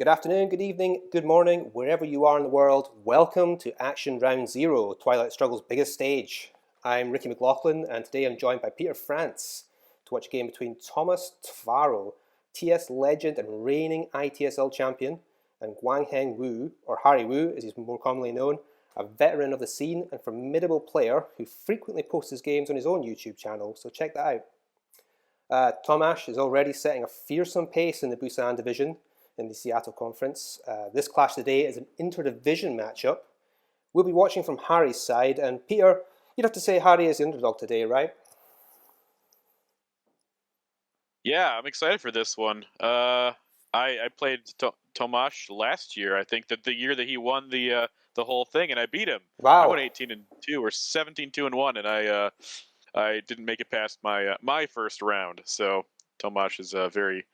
Good afternoon, good evening, good morning, wherever you are in the world. Welcome to Action Round Zero, Twilight Struggle's biggest stage. I'm Ricki McLaughlin, and today I'm joined by Frantz to watch a game between Tomas Tvaroh, TS legend and reigning ITSL champion, and Guangheng Wu, or Harry Wu as he's more commonly known, a veteran of the scene and formidable player who frequently posts his games on his own YouTube channel, so check that out. Tomas is already setting a fearsome pace in the Busan division in the Seattle Conference. This clash today is an interdivision matchup. We'll be watching from Harry's side, and Peter, you'd have to say Harry is the underdog today, right? Yeah, I'm excited for this one. I played Tomas last year. I think that the year that he won the whole thing, and I beat him. Wow. I went 18-2 or 17-2-1, and I didn't make it past my first round. So Tomas is a very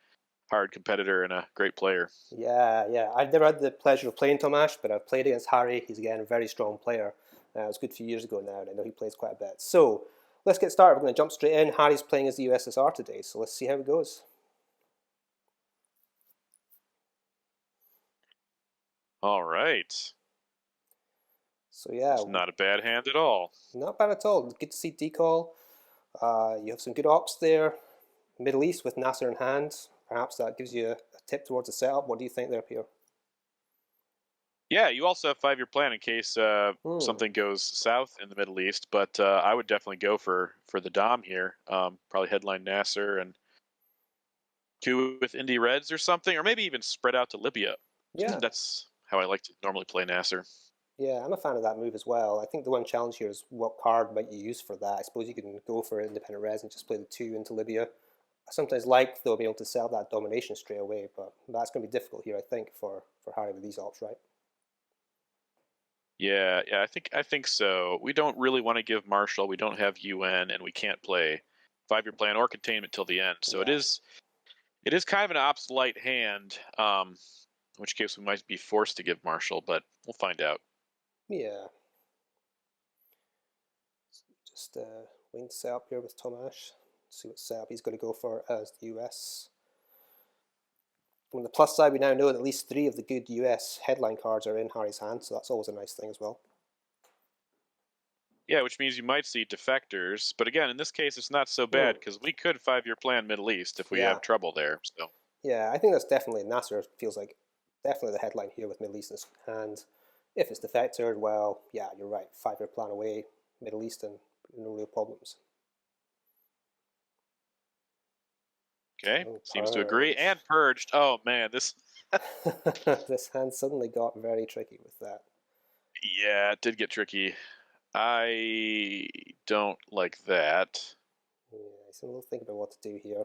hard competitor and a great player. Yeah. I've never had the pleasure of playing Tomas, but I've played against Harry. He's again a very strong player. It was a good few years ago now, and I know he plays quite a bit. So let's get started. We're going to jump straight in. Harry's playing as the USSR today, so let's see how it goes. All right. So yeah, it's not a bad hand at all. Not bad at all. Good to see Decall. You have some good ops there. Middle East with Nasser in hand. Perhaps that gives you a tip towards the setup. What do you think there, Pierre? Yeah, you also have 5-year plan in case something goes south in the Middle East. But I would definitely go for the Dom here. Probably headline Nasser and two with Indy Reds or something, or maybe even spread out to Libya. Yeah, that's how I like to normally play Nasser. Yeah, I'm a fan of that move as well. I think the one challenge here is what card might you use for that. I suppose you can go for independent res and just play the 2 into Libya. I sometimes like, though, being able to set up that domination straight away, but that's going to be difficult here, I think, for Harry with these ops, right? Yeah, I think so. We don't really want to give Marshall. We don't have UN, and we can't play 5-year plan or containment till the end. So it is kind of an obsolete hand. In which case we might be forced to give Marshall, but we'll find out. Yeah. Just waiting to set up here with Tomas. See what setup he's going to go for as the US. On the plus side, we now know that at least 3 of the good US headline cards are in Harry's hand, so that's always a nice thing as well. Yeah, which means you might see defectors, but again, in this case, it's not so bad because we could 5-year plan Middle East if we have trouble there. So yeah, I think that's definitely Nasser feels like definitely the headline here with Middle East in his hand. If it's defector, well, yeah, you're right. 5-year plan away, Middle East, and no real problems. Okay, seems to agree. And purged. Oh man, this this hand suddenly got very tricky with that. Yeah, it did get tricky. I don't like that. Yeah, so we'll think about what to do here.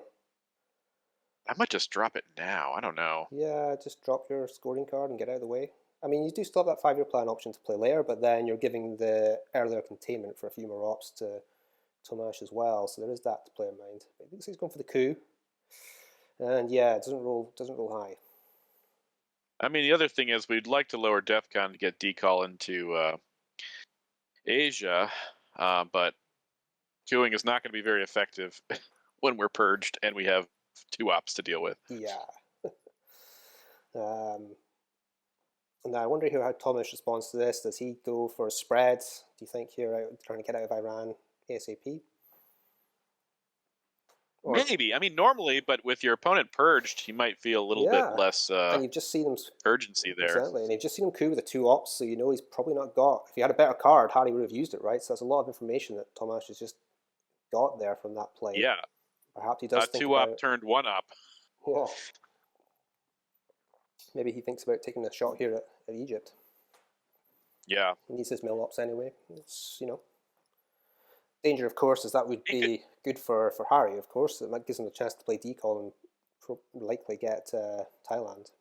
I might just drop it now. I don't know. Yeah, just drop your scoring card and get out of the way. I mean, you do still have that 5-year plan option to play later, but then you're giving the earlier containment for a few more ops to Tomas as well, so there is that to play in mind. But I think he's going for the coup, and yeah, it doesn't roll high. I mean, the other thing is we'd like to lower DEFCON to get decall into Asia, but queuing is not going to be very effective when we're purged and we have 2 ops to deal with. Yeah. Now I wonder how Tomas responds to this. Does he go for a spread? Do you think here, trying to get out of Iran ASAP? Or, maybe. I mean, normally, but with your opponent purged, you might feel a little bit less and you've just seen him urgency there. Exactly, and you've just seen him coup with the 2 ops, so you know he's probably not got. If he had a better card, Harry would have used it, right? So that's a lot of information that Tomas has just got there from that play. Yeah. Perhaps he does think 2 op turned 1 op. Yeah. Maybe he thinks about taking a shot here at Egypt. Yeah. He needs his mill ops anyway. It's, danger, of course, is that would be good for Harry, of course. It gives him a chance to play decall and likely get Thailand.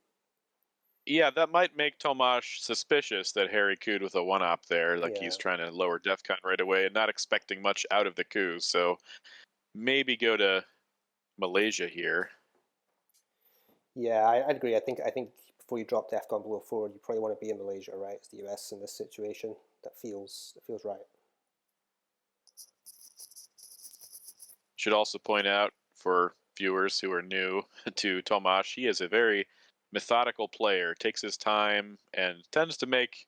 Yeah, that might make Tomas suspicious that Harry cooed with a 1-op there. Like he's trying to lower DEFCON right away and not expecting much out of the coup. So maybe go to Malaysia here. Yeah, I'd agree. I think before you drop DEFCON below 4, you probably want to be in Malaysia, right? It's the US in this situation. That feels right. Should also point out for viewers who are new to Tomas, he is a very methodical player, takes his time, and tends to make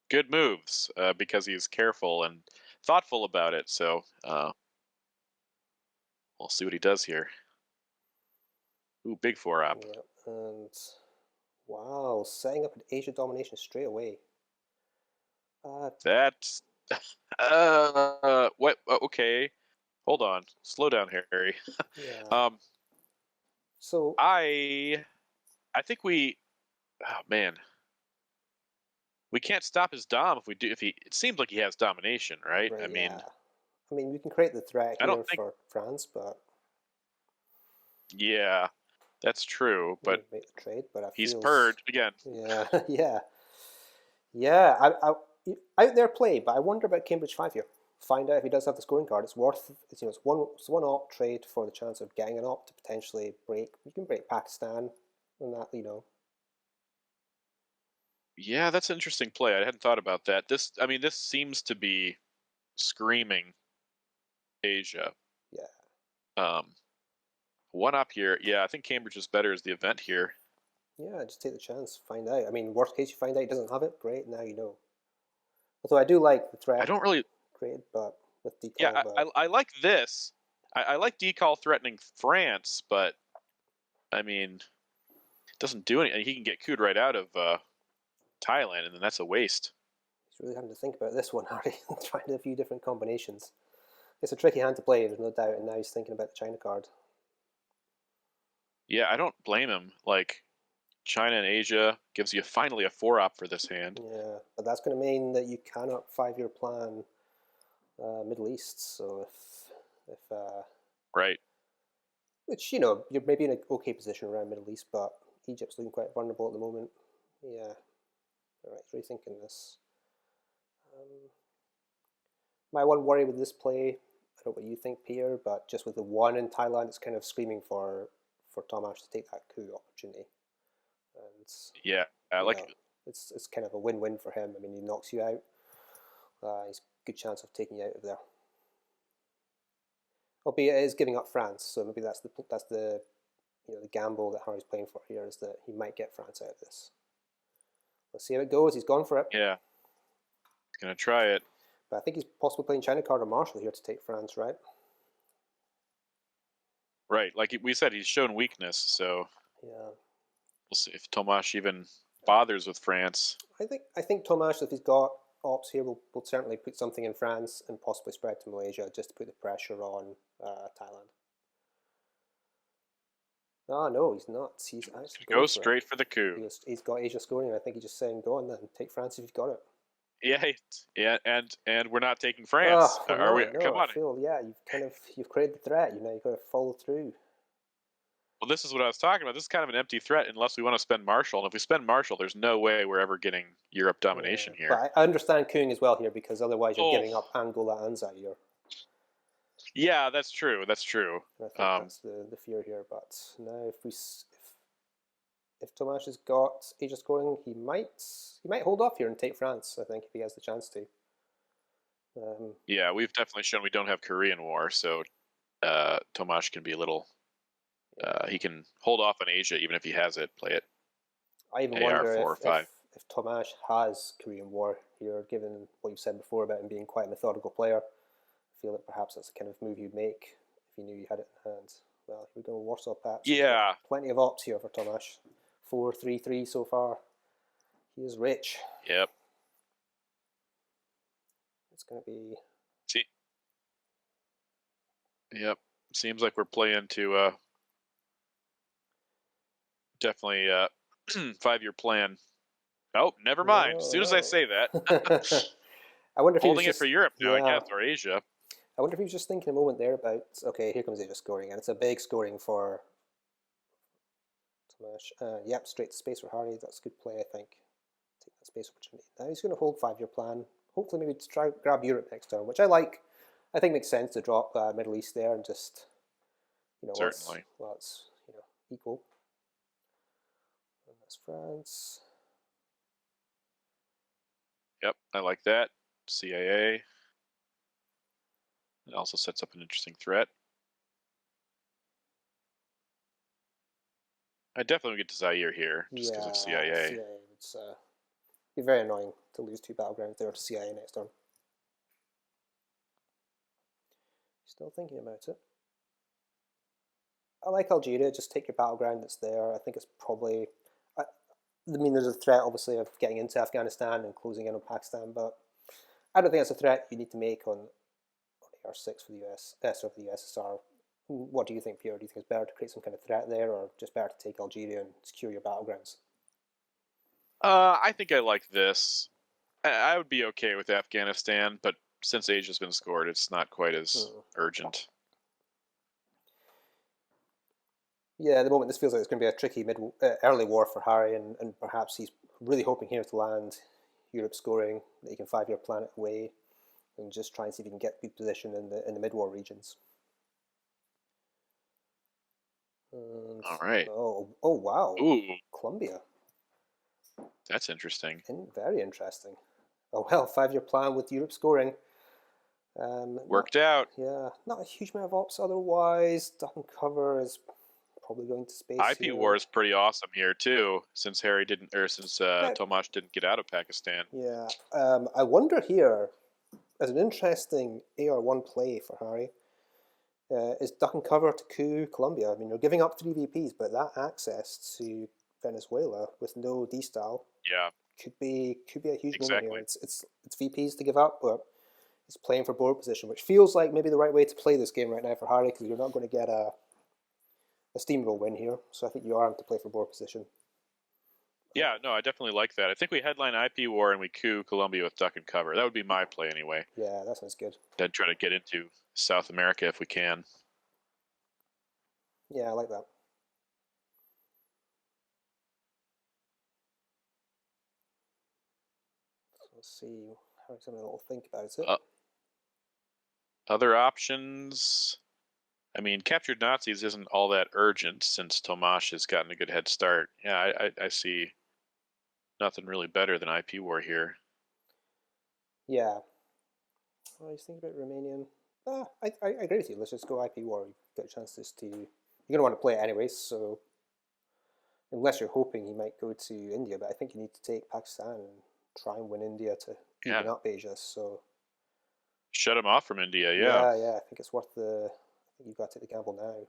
good moves because he's careful and thoughtful about it. So we'll see what he does here. Ooh, big 4-op. Yeah, and wow, setting up an Asia domination straight away. That's what? Okay, hold on, slow down, Harry. Yeah. So I think we. Oh man, we can't stop his dom if we do. If he, it seems like he has domination, right? right, I yeah. mean, I mean, we can create the threat I don't here think. for France, but Yeah, that's true, we but would make the trade. But it he's feels, purred again. yeah, yeah, yeah. Out there play, but I wonder about Cambridge 5 here. Find out if he does have the scoring card. It's worth. It's one op trade for the chance of getting an op to potentially break. You can break Pakistan, and that Yeah, that's an interesting play. I hadn't thought about that. I mean, this seems to be screaming Asia. Yeah. One up here. Yeah, I think Cambridge is better as the event here. Yeah, just take the chance. Find out. I mean, worst case, you find out he doesn't have it. Great, now you know. Although I do like the I threat don't really. created, but with Yeah, decall, but I like this. I like decall threatening France, but I mean, it doesn't do anything. He can get cooed right out of Thailand, and then that's a waste. he's really having to think about this one, Harry. Trying a few different combinations. It's a tricky hand to play, there's no doubt, and now he's thinking about the China card. Yeah, I don't blame him. Like, China and Asia gives you finally a 4-op for this hand. Yeah, but that's going to mean that you cannot 5-year plan Middle East. So if Right. which you're maybe in an okay position around Middle East, but Egypt's looking quite vulnerable at the moment. Yeah, all right, rethinking this. My one worry with this play, I don't know what you think, Peter, but just with the one in Thailand, it's kind of screaming for Tomas to take that coup opportunity, and Yeah, you like know it's kind of a win-win for him. I mean, he knocks you out, he's a good chance of taking you out of there. Albeit it is giving up France, so maybe that's the the gamble that Harry's playing for here is that he might get France out of this. Let's see how it goes. He's gone for it. yeah, he's gonna try it. But I think he's possibly playing China card or Marshall here to take France, right? Right, like we said, he's shown weakness, so Yeah. we'll see if Tomas even bothers with France. I think Tomas, if he's got ops here, will certainly put something in France and possibly spread to Malaysia just to put the pressure on Thailand. Oh no, he's not. He's actually Go going for it. straight for the coup. He's got Asia scoring, and I think he's just saying, "Go on then, take France if you've got it." Yeah, yeah, and we're not taking Oh, France. we're Are we? not. Come No, I on. feel you've created the threat. You've got to follow through. Well, this is what I was talking about. This is kind of an empty threat unless we want to spend Marshall. And if we spend Marshall, there's no way we're ever getting Europe Yeah, domination here. but I understand Kung as well here because otherwise you're Oh, giving up Angola and Zaire. yeah, that's true. That's true. And I think that's the fear here. But now if Tomas has got Asia scoring, he might hold off here and take France. I think if he has the chance to. Yeah, we've definitely shown we don't have Korean War, so Tomas can be a little. He can hold off on Asia even if he has it. Play it. I even AR wonder 4 or 5. if Tomas has Korean War here, given what you've said before about him being quite a methodical player. I feel that perhaps that's the kind of move you'd make if you knew you had it in hand. Well, here we go, Warsaw Pats. Yeah. Plenty of ops here for Tomas. 4-3-3 so far. He is rich. Yep. It's going to be. See. Yep. Seems like we're playing to definitely 5-year plan. Oh, never mind. As soon as I say that, I wonder if holding he was it for just, Europe now, I yeah. guess, or Asia. I wonder if he was just thinking a moment there about, okay, here comes Asia scoring, and it's a big scoring for Tomas. Yep, straight to space for Harry. That's a good play, I think. Take that space opportunity. Now he's going to hold 5-year plan. Hopefully, maybe to try grab Europe next turn, which I like. I think makes sense to drop Middle East there and just, Certainly. it's equal. And that's France. Yep, I like that. CAA. It also sets up an interesting threat. I definitely would get to Zaire here, just because of CIA. CIA would be very annoying to lose 2 battlegrounds there to CIA next turn. Still thinking about it. I like Algeria, just take your battleground that's there. I think it's probably... I mean, there's a threat, obviously, of getting into Afghanistan and closing in on Pakistan, but I don't think it's a threat you need to make on AR6 for the US, or the USSR. What do you think, Pierre? Do you think it's better to create some kind of threat there, or just better to take Algeria and secure your battlegrounds? I think I like this. I would be okay with Afghanistan, but since Asia's been scored, it's not quite as urgent. Yeah, at the moment this feels like it's going to be a tricky early war for Harry, and perhaps he's really hoping here to land Europe scoring, that he can 5-year plan it away, and just try and see if he can get good position in the Midwar regions. And, all right. Oh wow. Ooh. Colombia. That's interesting. Very interesting. Oh well, 5-year plan with Europe scoring. Worked out. Yeah, not a huge amount of ops otherwise. Duck and cover is probably going to space. IP War is pretty awesome here too, since Harry didn't, or since Tomas didn't get out of Pakistan. Yeah, I wonder here, as an interesting AR1 play for Harry, is duck and cover to coup Colombia. I mean, you're giving up 3 VPs, but that access to Venezuela with no D-style, could be a huge moment here. It's VPs to give up, but it's playing for board position, which feels like maybe the right way to play this game right now for Harry, because you're not going to get a steamroll win here. So I think you are to play for board position. Yeah, no, I definitely like that. I think we headline IP War and we coup Colombia with duck and cover. That would be my play anyway. Yeah, that sounds good. Then try to get into South America if we can. Yeah, I like that. So let's see. Harry's having a little think about it. Other options... I mean, captured Nazis isn't all that urgent since Tomas has gotten a good head start. Yeah, I see nothing really better than IP War here. Yeah. What do you think about Romanian? I agree with you. Let's just go IP War. You've got a chance to... You're going to want to play it anyways, so... Unless you're hoping he might go to India, but I think you need to take Pakistan and try and win India to even up Asia, so... Shut him off from India, yeah. Yeah, I think it's worth the... I think you've got to take the gamble now.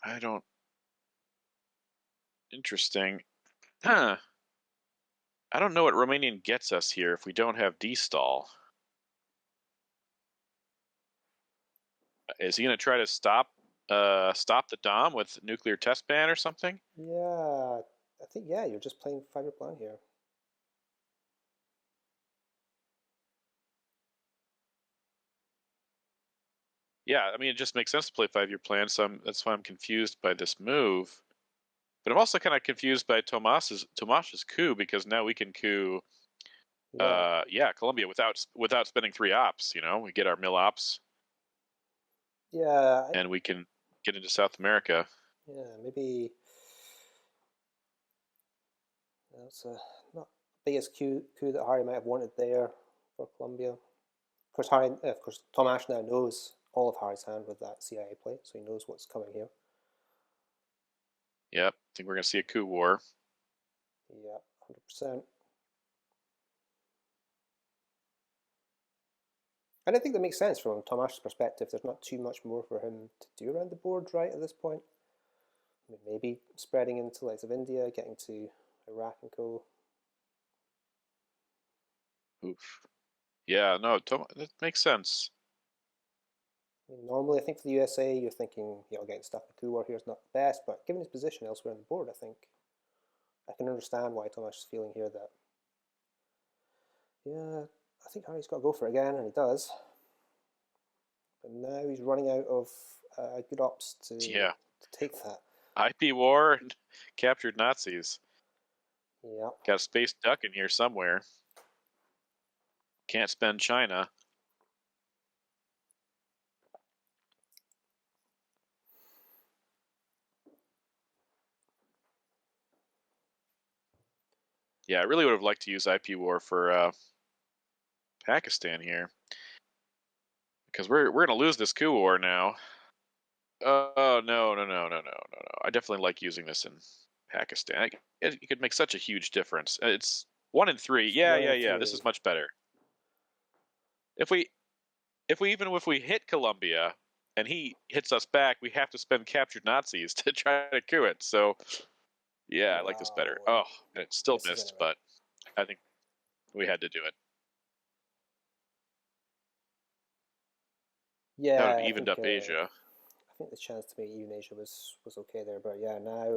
I don't... Interesting. Huh. I don't know what Romanian gets us here if we don't have D-stall. Is he going to try to stop the Dom with nuclear test ban or something? Yeah, I think, you're just playing 5-year plan here. Yeah, I mean, it just makes sense to play 5-year plan, so that's why I'm confused by this move. But I'm also kind of confused by Tomas's coup, because now we can coup Colombia without spending 3 ops, we get our mill ops. Yeah. And we can get into South America. Yeah, maybe that's not the biggest coup that Harry might have wanted there for Colombia. Of course, Tomas now knows all of Harry's hand with that CIA play, so he knows what's coming here. Yep, I think we're going to see a coup war. Yeah, 100%. And I think that makes sense from Tomas' perspective. There's not too much more for him to do around the board right at this point. I mean, maybe spreading into the likes of India, getting to Iraq and co. Oof. Yeah, no, that makes sense. I mean, normally, I think for the USA, you're thinking, getting stuck in the coup war here is not the best, but given his position elsewhere on the board, I think I can understand why Tomas is feeling here that, I think Harry's got to go for it again, and he does. But now he's running out of good ops to take that. IP War and captured Nazis. Yeah. Got a space duck in here somewhere. Can't spend China. Yeah, I really would have liked to use IP War for Pakistan here, because we're gonna lose this coup war now. Oh no! I definitely like using this in Pakistan. It could make such a huge difference. It's 1 in 3. Yeah. This is much better. If we if we hit Colombia and he hits us back, we have to spend captured Nazis to try to coup it. So yeah, I like this better. Oh, and it still missed, but I think we had to do it. Yeah, That would have evened up Asia. I think the chance to make even Asia was okay there, but yeah, now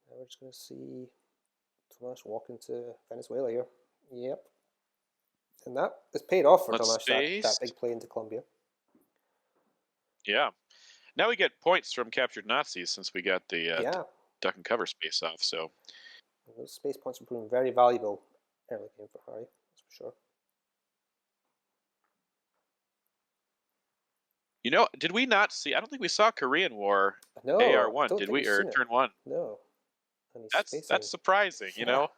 we're just going to see Tomas walk into Venezuela here. Yep. And that is paid off for Tomas, that big play into Colombia. Yeah. Now we get points from captured Nazis since we got the duck and cover space off. So those space points are proving very valuable early game for Harry, that's for sure. You know, did we not see? I don't think we saw Korean War AR1, did we? Or turn 1? No. That's surprising, you know?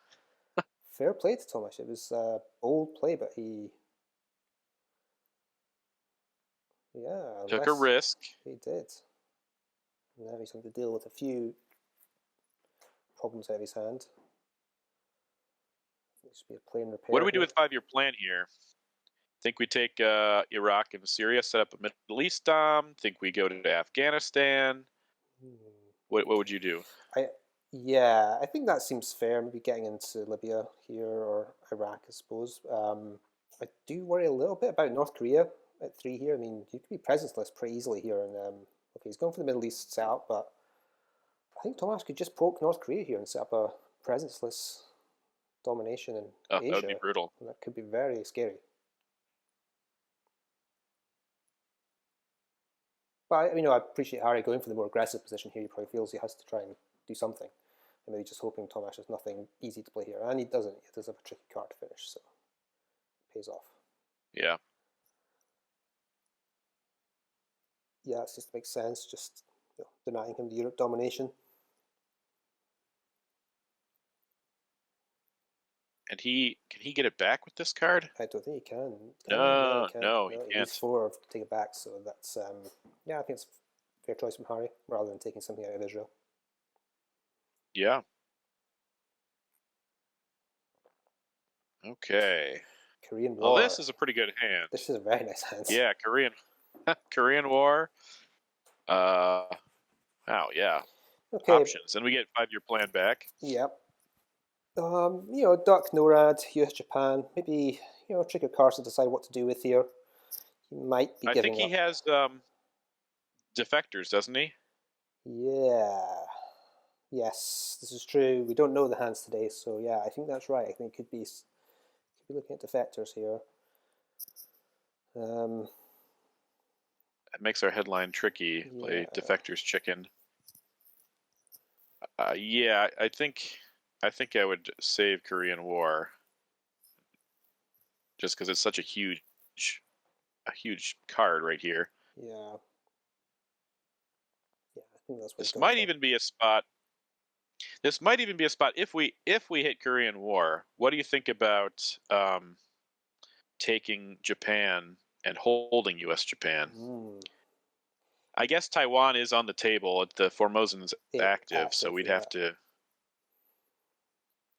Fair play to Tomas. It was a bold play, but he took a risk. He did. Now he's going to deal with a few problems out of his hand. This should be a plane repair. What do we do with 5-year plan here? Think we take Iraq and Syria, set up a Middle East dom? Think we go to Afghanistan? What would you do? I think that seems fair. Maybe getting into Libya here or Iraq, I suppose. I do worry a little bit about North Korea at 3 here. I mean, you could be presenceless pretty easily here. And okay, he's going for the Middle East setup, but I think Tomas could just poke North Korea here and set up a presenceless domination in Asia. That would be brutal. And that could be very scary. But I appreciate Harry going for the more aggressive position here. He probably feels he has to try and do something. And maybe just hoping Tomas has nothing easy to play here. And he doesn't. He does have a tricky card to finish, so it pays off. Yeah. Yeah, it just makes sense. Just denying him the Europe domination. And can he get it back with this card? I don't think he can. No, he can't. He's 4 to take it back, so that's I think it's a fair choice from Harry rather than taking something out of Israel. Yeah. Okay. Korean War. Well, this is a pretty good hand. This is a very nice hand. Yeah, Korean War. Oh yeah. Okay. Options, and we get 5-year plan back. Yep. Duck, NORAD, US, Japan. Maybe trigger cards to decide what to do with here. He might be. I think he has defectors, doesn't he? Yeah. Yes, this is true. We don't know the hands today, so yeah, I think that's right. I think could be looking at defectors here. It makes our headline tricky. Play defectors chicken. Yeah, I think I would save Korean War just because it's such a huge card right here. Yeah. Yeah, I think that's what this might even be a spot. This might even be a spot if we hit Korean War. What do you think about taking Japan and holding U.S. Japan? I guess Taiwan is on the table. The Formosan's active, so we'd have to.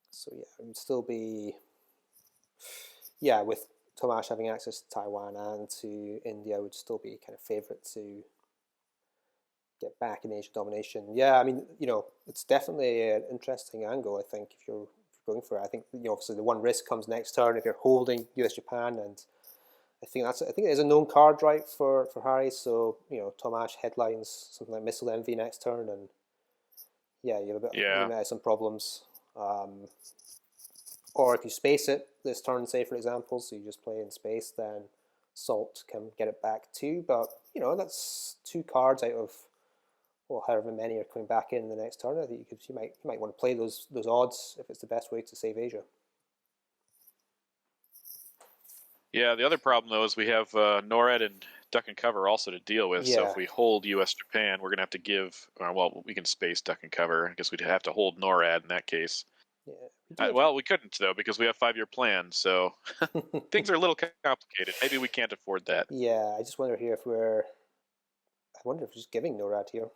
So yeah, it would still be. Yeah, with Tomas having access to Taiwan and to India, would still be kind of favourite to get back in Asia domination. Yeah, I mean, it's definitely an interesting angle. I think if you're going for it, I think obviously the one risk comes next turn if you're holding US Japan, and I think it is a known card right for Harry. So Tomas headlines something like Missile Envy next turn, and yeah, you might have some problems. Or if you space it this turn, say for example, so you just play in space, then Salt can get it back too. But that's 2 cards out of however many are coming back in the next turn. I think you might want to play those odds if it's the best way to save Asia. Yeah, the other problem though is we have NORAD and Duck and Cover also to deal with. Yeah. So if we hold U.S. Japan, we're going to have to give. We can space Duck and Cover. I guess we'd have to hold NORAD in that case. Yeah, Well, we couldn't, though, because we have 5-year plans, so things are a little complicated. Maybe we can't afford that. Yeah, I just wonder here if we're... I wonder if we're just giving NORAD here.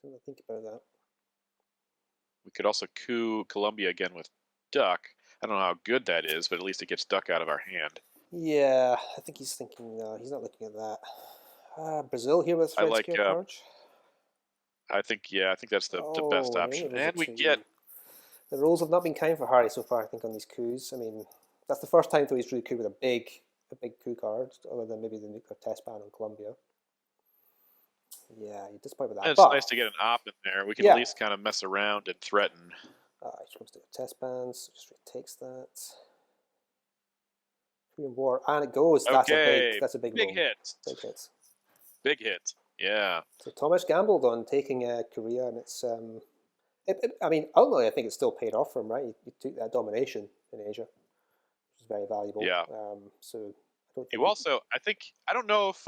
Something to think about that. We could also coup Colombia again with Duck. I don't know how good that is, but at least it gets Duck out of our hand. Yeah, I think he's thinking... he's not looking at that. Brazil here with Red Scare Courage. I think that's the best option. And we get... The rolls have not been kind for Harry so far, I think, on these coups. I mean, that's the first time though he's really coup with a big coup card, other than maybe the nuclear test ban on Colombia. Yeah, you're disappointed with that. It's nice to get an op in there. We can at least kind of mess around and threaten. He comes to test bans, just retakes that. Korean War, and it goes. Okay. That's a big big hit. Big hits. Big hit. Yeah. So Tomas gambled on taking Korea, and it's I mean, ultimately, I think it's still paid off for him, right? He took that domination in Asia, which is very valuable. Yeah. So I don't know if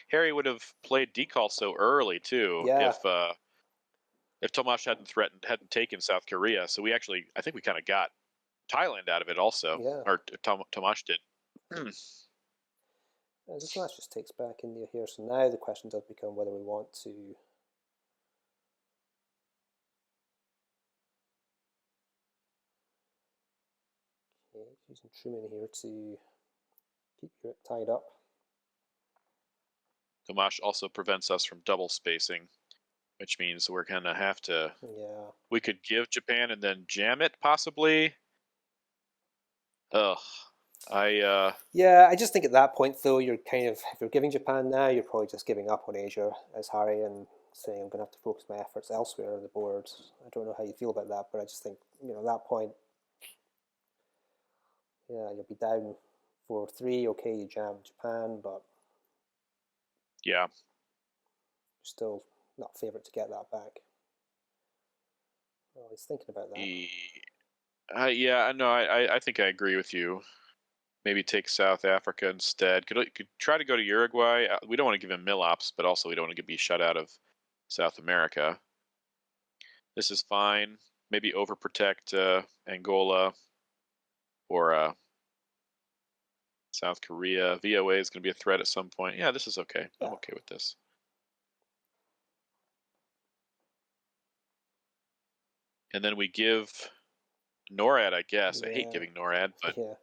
Harry would have played decall so early too. Yeah. If Tomas hadn't taken South Korea. So I think we kind of got Thailand out of it also. Yeah. Or Tomas did. This match just takes back India here. So now the question does become whether we want to... Okay, using Truman here to keep Europe tied up. Tomas also prevents us from double spacing, which means we're going to have to... Yeah. We could give Japan and then jam it, possibly. Ugh. Yeah, I just think at that point, though, you're kind of... If you're giving Japan now, you're probably just giving up on Asia as Harry and saying, I'm going to have to focus my efforts elsewhere on the board. I don't know how you feel about that, but I just think, at that point, yeah, you'll be down 4-3. Okay, you jam Japan, but... Yeah. You're still not favourite to get that back. Well, he's thinking about that. Yeah, no, I think I agree with you. Maybe take South Africa instead. Could try to go to Uruguay. We don't want to give him Milops, but also we don't want to be shut out of South America. This is fine. Maybe overprotect Angola or South Korea. VOA is going to be a threat at some point. Yeah, this is okay. Yeah. I'm okay with this. And then we give NORAD, I guess. Yeah. I hate giving NORAD, but... Yeah.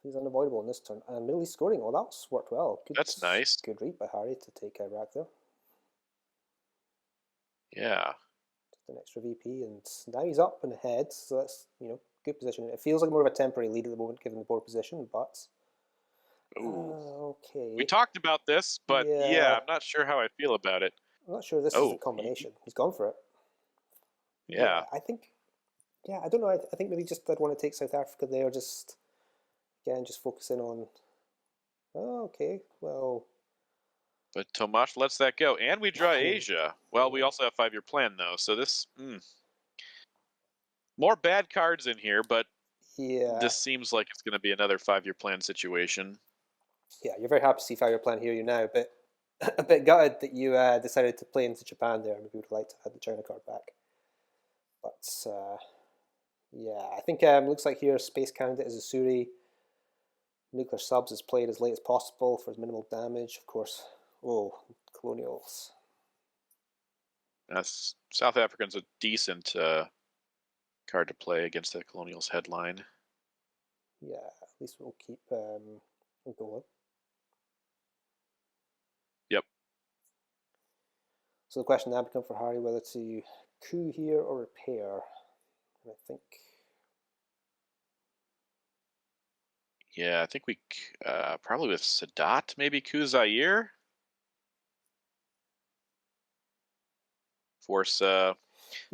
He's unavoidable in this turn. And Middle East scoring. Oh, that's worked well. That's nice. Good read by Harry to take Iraq there. Yeah. Just an extra VP, and now he's up and ahead, so that's, good position. It feels like more of a temporary lead at the moment, given the board position, but... okay. We talked about this, but yeah, I'm not sure how I feel about it. I'm not sure this is a combination. He's gone for it. Yeah. I think... Yeah, I don't know. I think maybe just I'd want to take South Africa there, just... Again, just focusing on... Oh, okay, well... But Tomas lets that go. And we draw Asia. Well, we also have 5-year plan, though, so this... More bad cards in here, but this seems like it's going to be another 5-year plan situation. Yeah, you're very happy to see 5-year plan here you now, but a bit gutted that you decided to play into Japan there. Maybe would have liked to have the China card back. But, yeah, I think it looks like here Space Candidate is Asuri. Nuclear subs is played as late as possible for as minimal damage. Of course, Colonials. South African's a decent card to play against the Colonials headline. Yeah, at least we'll keep Angola. Yep. So the question now becomes for Harry whether to coup here or repair. And I think... Yeah, I think we probably with Sadat, maybe coup Zaire. Force. Yeah,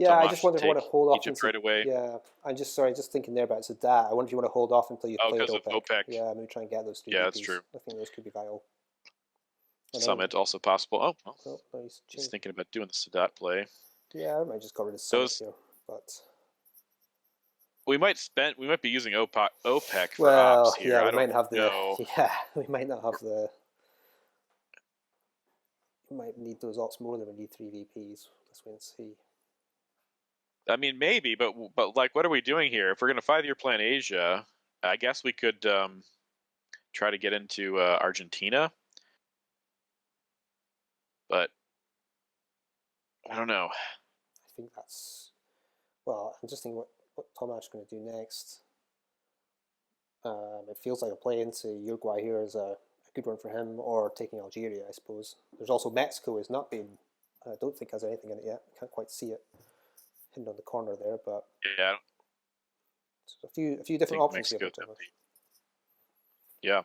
Tomas I just wonder if you want to hold off Egypt right away. Yeah, I'm just thinking there about Sadat. I wonder if you want to hold off until you play OPEC. OPEC. Yeah, maybe try and get those 3 Yeah, that's true. I think those could be vital. Summit also possible. He's thinking about doing the Sadat play. Yeah, I might just cover the Summit here, but we might be using OPEC for ops here. We might not have the You might need those ops more than we need 3 VPs. Let's wait and see. I mean, maybe, but like, what are we doing here? If we're going to 5-year plan Asia, I guess we could try to get into Argentina. But I don't know. I think that's... Well, I'm just thinking what Tomas is going to do next. It feels like a play into Uruguay here is a good one for him, or taking Algeria, I suppose. There's also Mexico has not been... I don't think has anything in it yet. Can't quite see it hidden on the corner there, but Yeah, so a few different options here for Tomas. Yeah.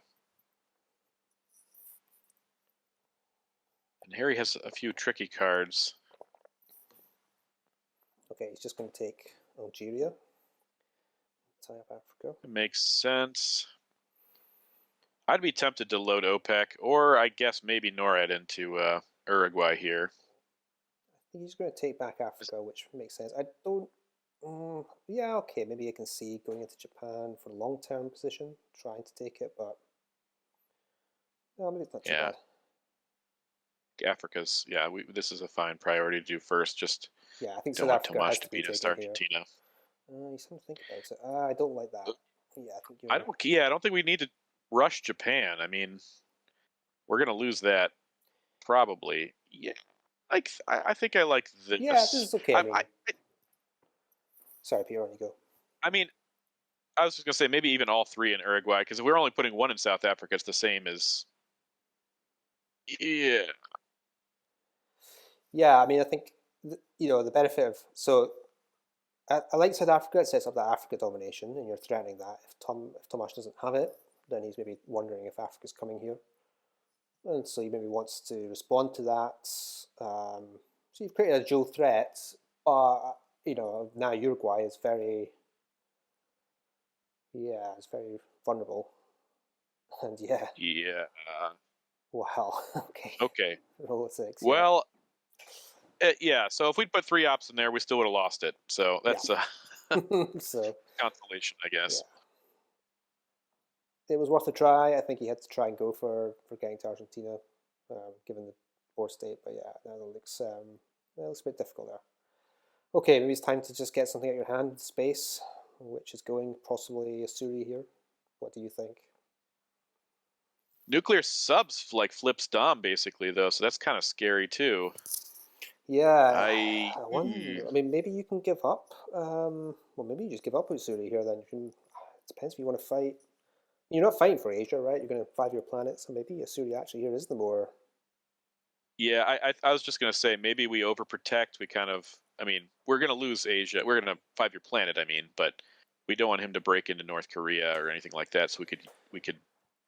And Harry has a few tricky cards. Okay, he's just going to take Algeria. Tie up Africa. It makes sense. I'd be tempted to load OPEC, or I guess maybe NORAD into Uruguay here. I think he's going to take back Africa, which makes sense. I don't... yeah, okay, maybe I can see going into Japan for a long-term position, trying to take it, but... No, maybe it's not too bad. Africa's, this is a fine priority to do first. Just yeah, I think don't South want Africa Tomas has to to be beat taken Argentina. You something to think about it. I don't like that. Yeah, I think you're... I don't think we need to rush Japan. I mean, we're gonna lose that probably. Yeah, like I think I like this. Yeah, this is okay. Sorry, Peter, on you go. I mean, I was just gonna say maybe even all 3 in Uruguay, because if we're only putting 1 in South Africa, it's the same as. Yeah. Yeah, I mean, I think the benefit of I like South Africa. It sets up that Africa domination, and you're threatening that. If Tomas doesn't have it, then he's maybe wondering if Africa's coming here, and so he maybe wants to respond to that. So you've created a dual threat. Now Uruguay is it's very vulnerable, and yeah. Wow. Okay. Okay. Roll a 6. Well, yeah. So if we'd put 3 ops in there, we still would have lost it. So that's so consolation, I guess. Yeah. It was worth a try. I think he had to try and go for getting to Argentina, given the poor state. But yeah, that looks a bit difficult there. Okay, maybe it's time to just get something out your hand with space, which is going possibly Asuri here. What do you think? Nuclear subs like flips Dom basically though, so that's kind of scary too. Yeah, I wonder. I mean, maybe you can give up. Well, maybe you just give up with Asuri here. Then it depends if you want to fight. You're not fighting for Asia, right? You're going to 5-year planet, so maybe Asuri actually here is the more... Yeah, I was just going to say, maybe we overprotect. We kind of... I mean, we're going to lose Asia. We're going to 5-year planet, I mean, but we don't want him to break into North Korea or anything like that, so we could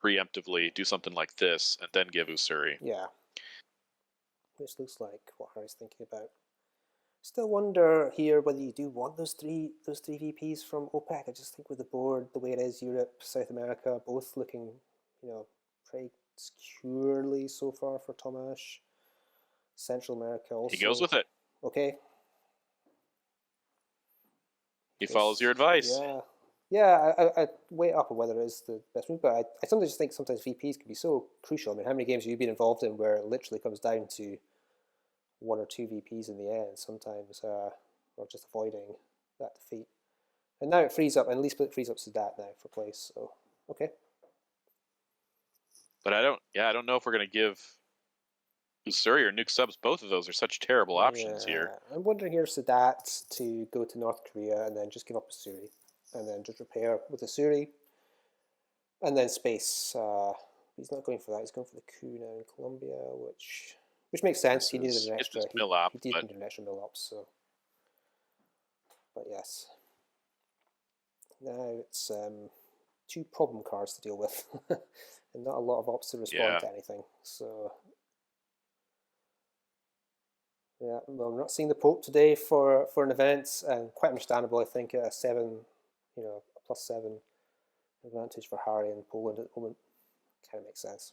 preemptively do something like this and then give Usuri. Yeah. Which looks like what Harry's thinking about. Still wonder here whether you do want those three VPs from OPEC. I just think with the board, the way it is, Europe, South America, both looking, pretty securely so far for Tomas. Central America also. He goes with it. Okay. He follows your advice. Yeah, I weigh up on whether it is the best move, but I sometimes think VPs can be so crucial. I mean, how many games have you been involved in where it literally comes down to 1 or 2 VPs in the end sometimes, or just avoiding that defeat? And now it frees up, and at least it frees up Sadat now for place, so, okay. But I don't know if we're going to give Usuri or Nuke subs. Both of those are such terrible options here. I'm wondering here Sadat to go to North Korea and then just give up Usuri, and then just repair with Usuri, and then space. He's not going for that. He's going for the coup now in Colombia, which makes sense. He needed an extra mill op. He did need an extra mill op, so. But yes. Now it's 2 problem cards to deal with, and not a lot of ops to respond to anything. So. Yeah, well, we're not seeing the Pope today for an event, and quite understandable. I think a 7, a +7 advantage for Harry in Poland at the moment kind of makes sense.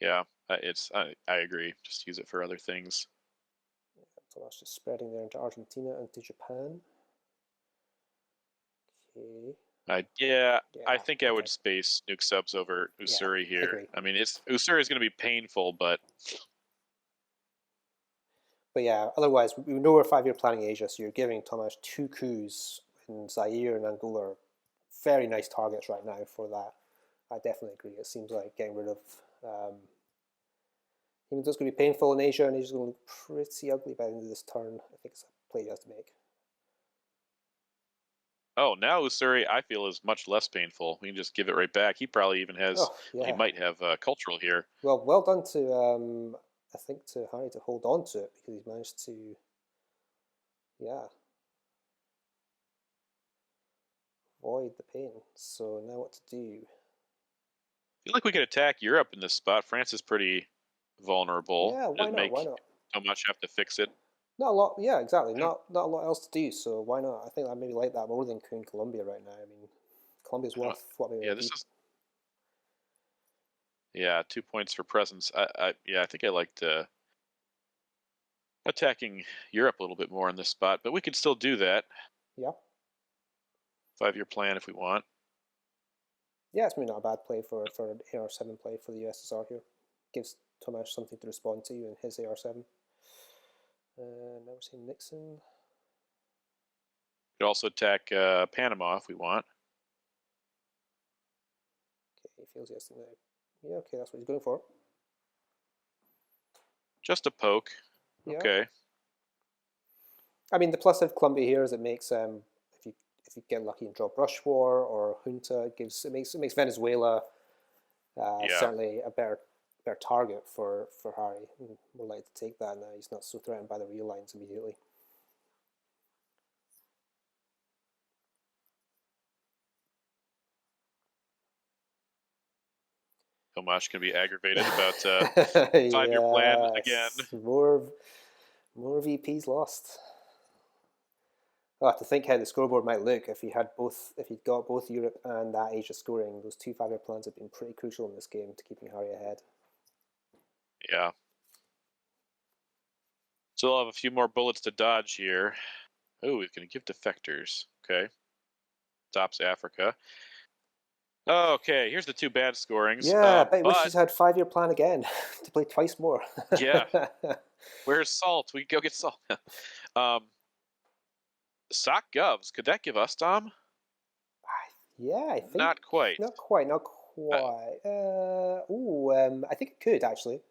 Yeah, I agree. Just use it for other things. Yeah, so that's just spreading there into Argentina and to Japan. Okay. I Yeah, think I would okay. space nuke subs over Yeah, Usuri I here. agree. I mean, Usuri is going to be painful, but But yeah, otherwise, we know we're 5 year planning Asia, so you're giving Tomas 2 coups in Zaire and Angola are very nice targets right now for that. I definitely agree. It seems like getting rid of, um, even though it's going to be painful in Asia, and Asia's going to look pretty ugly by the end of this turn. I think it's a play you have to make. oh, now Usuri I feel is much less painful. We can just give it right back. He probably even has. Oh Well, he yeah. might have cultural here. Well done to I think to Harry to hold on to it because he's managed to, yeah, avoid the pain. So now what to do? I feel like we could attack Europe in this spot. France is pretty vulnerable. Yeah, why Just not? Why make not? Tomas have to fix it. Not a lot. Yeah, exactly. I don't. Not a lot else to do. So why not? I think I maybe like that more than Kuhn Colombia right now. I mean, Colombia's I don't. worth what maybe a Yeah, V. this is. Yeah, 2 points for presence. Yeah, I think I liked attacking Europe a little bit more in this spot, but we could still do that. Yeah, 5 year plan if we want. yeah. It's maybe not a bad play for an AR7 play for the USSR here. Gives Tomas something to respond to in his AR7. Now we're seeing Nixon. Could also attack Panama if we want. Okay, he feels he has to now. Yeah, okay, that's what he's going for. Just a poke. Yeah. Okay. I mean, the plus of Colombia here is it makes if you get lucky and draw Brush War or Junta, it makes Venezuela Yeah. certainly a better target for Harry. More likely to take that now. He's not so threatened by the real lines immediately. Tomas can be aggravated about 5 year plan again. More VPs lost. Oh, to think how the scoreboard might look if you'd got both Europe and that Asia scoring. Those two 5 year plans have been pretty crucial in this game to keeping Harry ahead. Yeah. So I'll have a few more bullets to dodge here. Oh, he's going to give defectors. Okay. Stops Africa. Okay, here's the two bad scorings. Yeah, I wish But he's had 5 year plan again to play twice more. yeah, where's salt? We can go get salt. um, Sock Govs. Could that give us Dom? Yeah, I think Not quite. not quite, not quite. I think it could actually.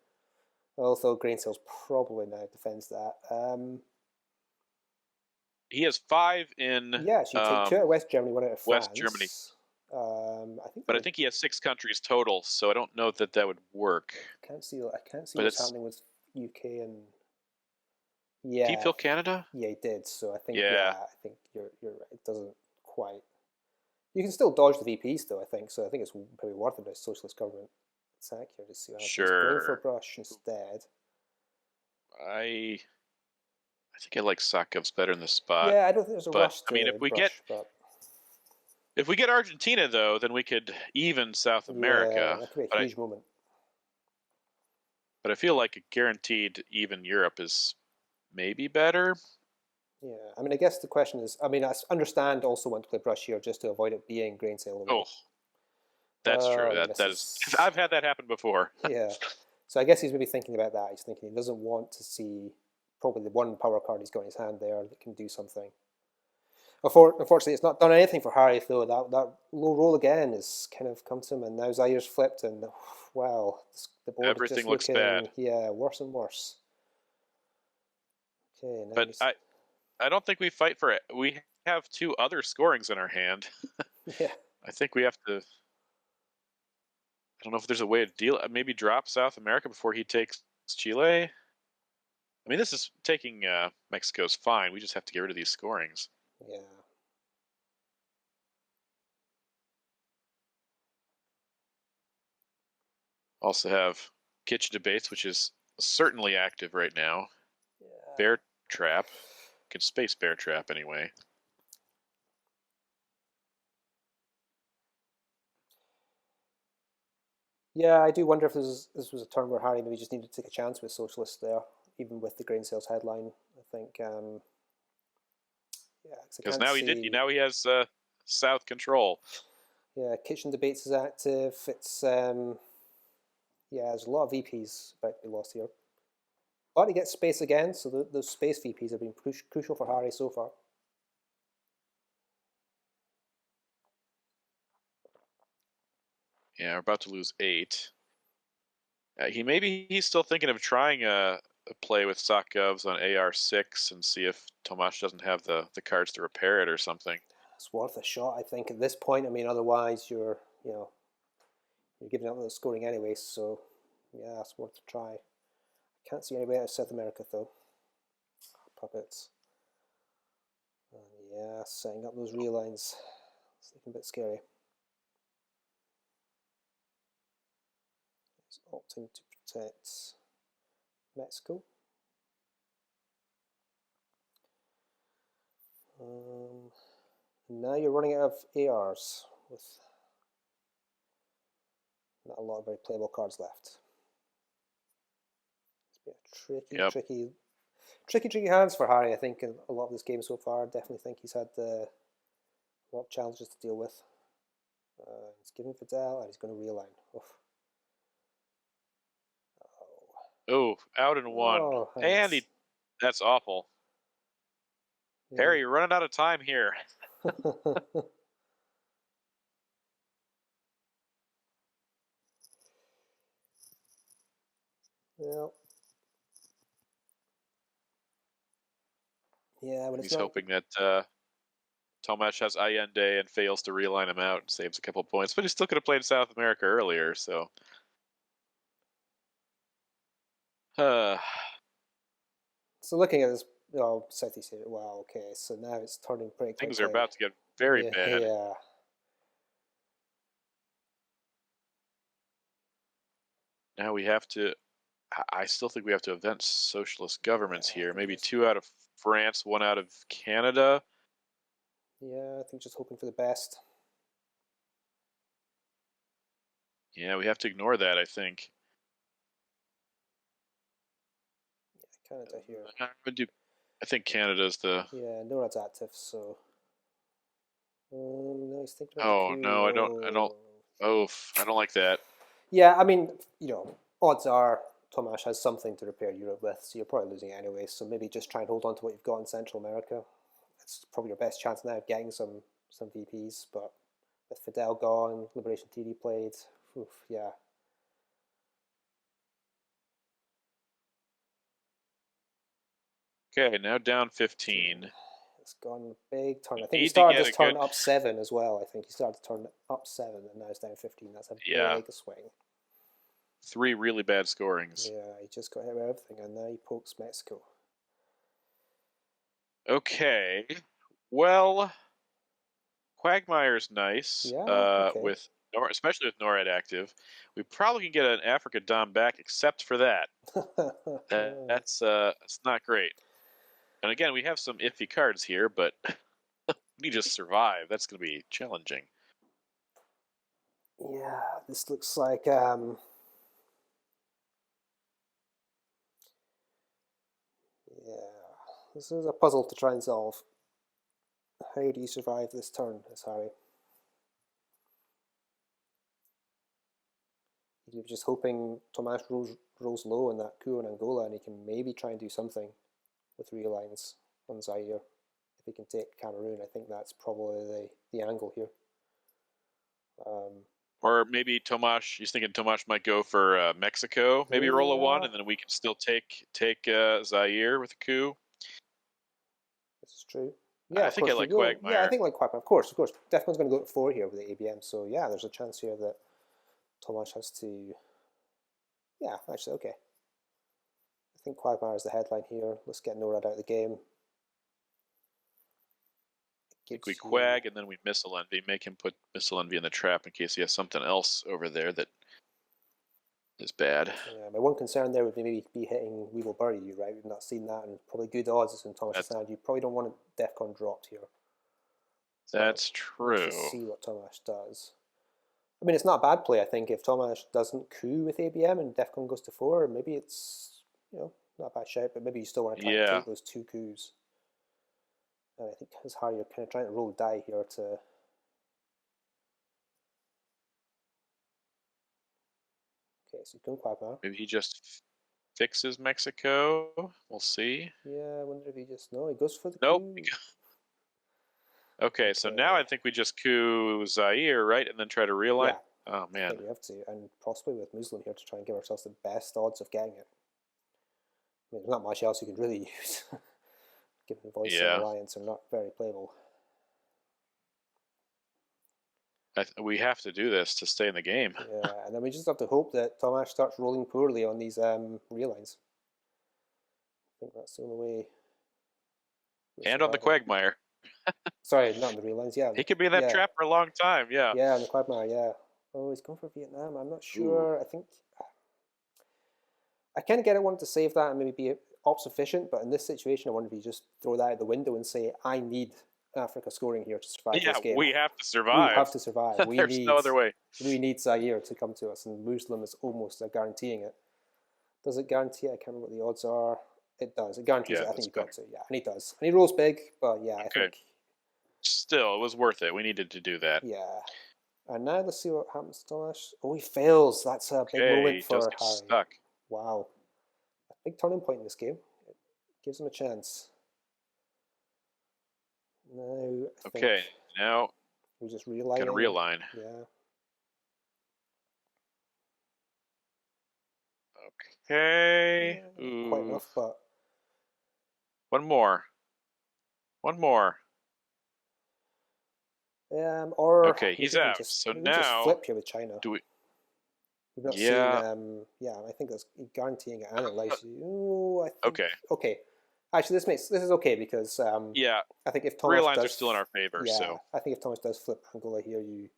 Although Grain Sales probably now defends that. He has 5 in Yeah, so you take 2 out of West Germany, 1 out of France. West Germany. But I think he has 6 countries total, so I don't know that would work. I can't see But what's happening with UK and yeah. Did he fill Canada? Yeah, he did. So I think Yeah. I think you're right. It doesn't quite. You can still dodge the VPs though. I think so. I think it's probably worth it as socialist government attack here to see what happens. Going for Sure. Brush instead. I think I like Sock Govs better in this spot. Yeah, I don't think there's a rush to I mean, if we get Argentina though, then we could even South America. Yeah, that could be a huge moment. But I feel like a guaranteed even Europe is maybe better. Yeah, I mean, I guess the question is, I mean, I understand also want to play Brush here just to avoid it being Grain Sale. Oh, that's true. That is. I've had that happen before. Yeah, so I guess he's maybe thinking about that. He's thinking he doesn't want to see probably the one power card he's got in his hand there that can do something. Unfortunately, it's not done anything for Harry though. That low roll again has kind of come to him, and now Zaire's flipped, and wow, the board Everything is just looks looking, bad. yeah, worse and worse. Okay, now but I don't think we fight for it. We have 2 other scorings in our hand. Yeah, I think we have to. I don't know if there's a way to deal. Maybe drop South America before he takes Chile. I mean, this is taking Mexico's fine. We just have to get rid of these scorings. yeah. Also have kitchen debates, which is certainly active right now. Yeah. Bear trap. Can space bear trap anyway. Yeah, I do wonder if this was a turn where Harry maybe just needed to take a chance with socialists there, even with the grain sales headline. I think, yeah, because now he has South control. Yeah, kitchen debates is active. It's yeah, there's a lot of VPs about to be lost here. But he gets space again, so those space VPs have been crucial for Harry so far. Yeah, we're about to lose 8. He's still thinking of trying a play with sock govs on AR6 and see if Tomas doesn't have the cards to repair it or something. It's worth a shot, I think, at this point. I mean, otherwise you're giving up the scoring anyway. So yeah, it's worth a try. I can't see anybody out of South America though. Puppets. Yeah, setting up those relines. It's looking a bit scary. He's opting to protect Mexico. Now you're running out of ARs with not a lot of very playable cards left. It's been a tricky hands for Harry, I think, in a lot of this game so far. I definitely think he's had a lot of challenges to deal with. He's giving Fidel, and he's going to realign. Oh, out in 1. Oh, and that's awful. Yeah. Harry, you're running out of time here. Well, yeah, but he's hoping that Tomas has Allende and fails to realign him out and saves a couple points, but he still could have played South America earlier, so. So looking at this, Southeast Asia, wow, okay, so now it's turning pretty quickly. Things are about to get very bad. Yeah. Now we have to, I still think we have to event socialist governments here. Maybe 2 out of France, 1 out of Canada. Yeah, I think just hoping for the best. Yeah, we have to ignore that, I think. Yeah, Canada here. I think Canada's the... Yeah, NORAD's active, so... no, he's thinking about Oh, no, I don't... Oh, I don't like that. Yeah, I mean, odds are Tomas has something to repair Europe with, so you're probably losing it anyway, so maybe just try and hold on to what you've got in Central America. It's probably your best chance now of getting some VPs, but with Fidel gone, Liberation TD played, oof, yeah. Okay, now down 15. It's gone big turn. I think he started this turn up 7 as well. I think he started to turn up 7 and now it's down 15. That's a big swing. 3 really bad scorings. Yeah, he just got hit with everything and now he pokes Mexico. Okay. Well, Quagmire's nice. Yeah, okay. Especially with NORAD active. We probably can get an Africa Dom back except for that. That's not great. And again, we have some iffy cards here, but we just survive. That's going to be challenging. Yeah, this looks like this is a puzzle to try and solve. How do you survive this turn, as Harry? You're just hoping Tomas rolls low in that coup in Angola and he can maybe try and do something with realigns on Zaire. If he can take Cameroon, I think that's probably the angle here. Or maybe he's thinking Tomas might go for Mexico, maybe roll a 1, and then we can still take Zaire with a coup. This is true. Yeah, I think I like Quagmire. Yeah, I think like Quagmire. Of course. Defcon's going to go to 4 here with the ABM, so yeah, there's a chance here that Tomas has to... Yeah, actually, okay. I think Quagmire is the headline here. Let's get NORAD out of the game. I think we Quag and then we Missile Envy. Make him put Missile Envy in the trap in case he has something else over there that is bad. Yeah, my one concern there would maybe be hitting We Will Bury You, right? We've not seen that, and probably good odds in Tomas' hand. You probably don't want Defcon dropped here. So that's true. Let's see what Tomas does. I mean, it's not a bad play, I think. If Tomas doesn't coup with ABM and Defcon goes to 4, maybe it's, not a bad shout, but maybe you still want to try and take those 2 coups. And I think as Harry, you're kind of trying to roll die here to so he's going Quagmire. Maybe he just fixes Mexico. We'll see. Yeah, I wonder if he just... No, he goes for the Nope. coup. Okay, so now I think we just coup Zaire, right? And then try to realign. Yeah. Oh, I man. think we have to, and possibly with Muslim here to try and give ourselves the best odds of getting it. I mean, there's not much else you can really use, given the Voice and Alliance are not very playable. We have to do this to stay in the game. Yeah, and then we just have to hope that Tomas starts rolling poorly on these relines. I think that's the only way. And on the Quagmire. Sorry, not on the relines. Yeah, he could be in that trap for a long time. Yeah. Yeah, on the Quagmire. Yeah. Oh, he's going for Vietnam. I'm not sure. Ooh. I think I kind of get it. Wanted to save that and maybe be ops efficient, but in this situation, I wonder if you just throw that out the window and say, "I need Africa scoring here to survive this game. We have to survive. We have to survive. There's no other way. We need Zaire to come to us, and Muslim is almost guaranteeing it. Does it guarantee it? I can't remember what the odds are. It does. It guarantees it. I think you've got to. Yeah, and he does. And he rolls big, but yeah, I think... Still, it was worth it. We needed to do that. Yeah. And now let's see what happens to Tomas. Oh, he fails. That's a big moment for Harry. Stuck. Wow. A big turning point in this game. It gives him a chance. Now, now we just realign. Gonna realign. Yeah. Okay. Yeah, quite enough, but one more. Or okay, he's out. So now just flip here with China. Do we? We've not seen. Yeah, I think that's guaranteeing it, and it allows you. Ooh, I think, okay. Actually, this is okay because I think if Tomas relines are still in our favor. Yeah, so I think if Tomas does flip Angola here, you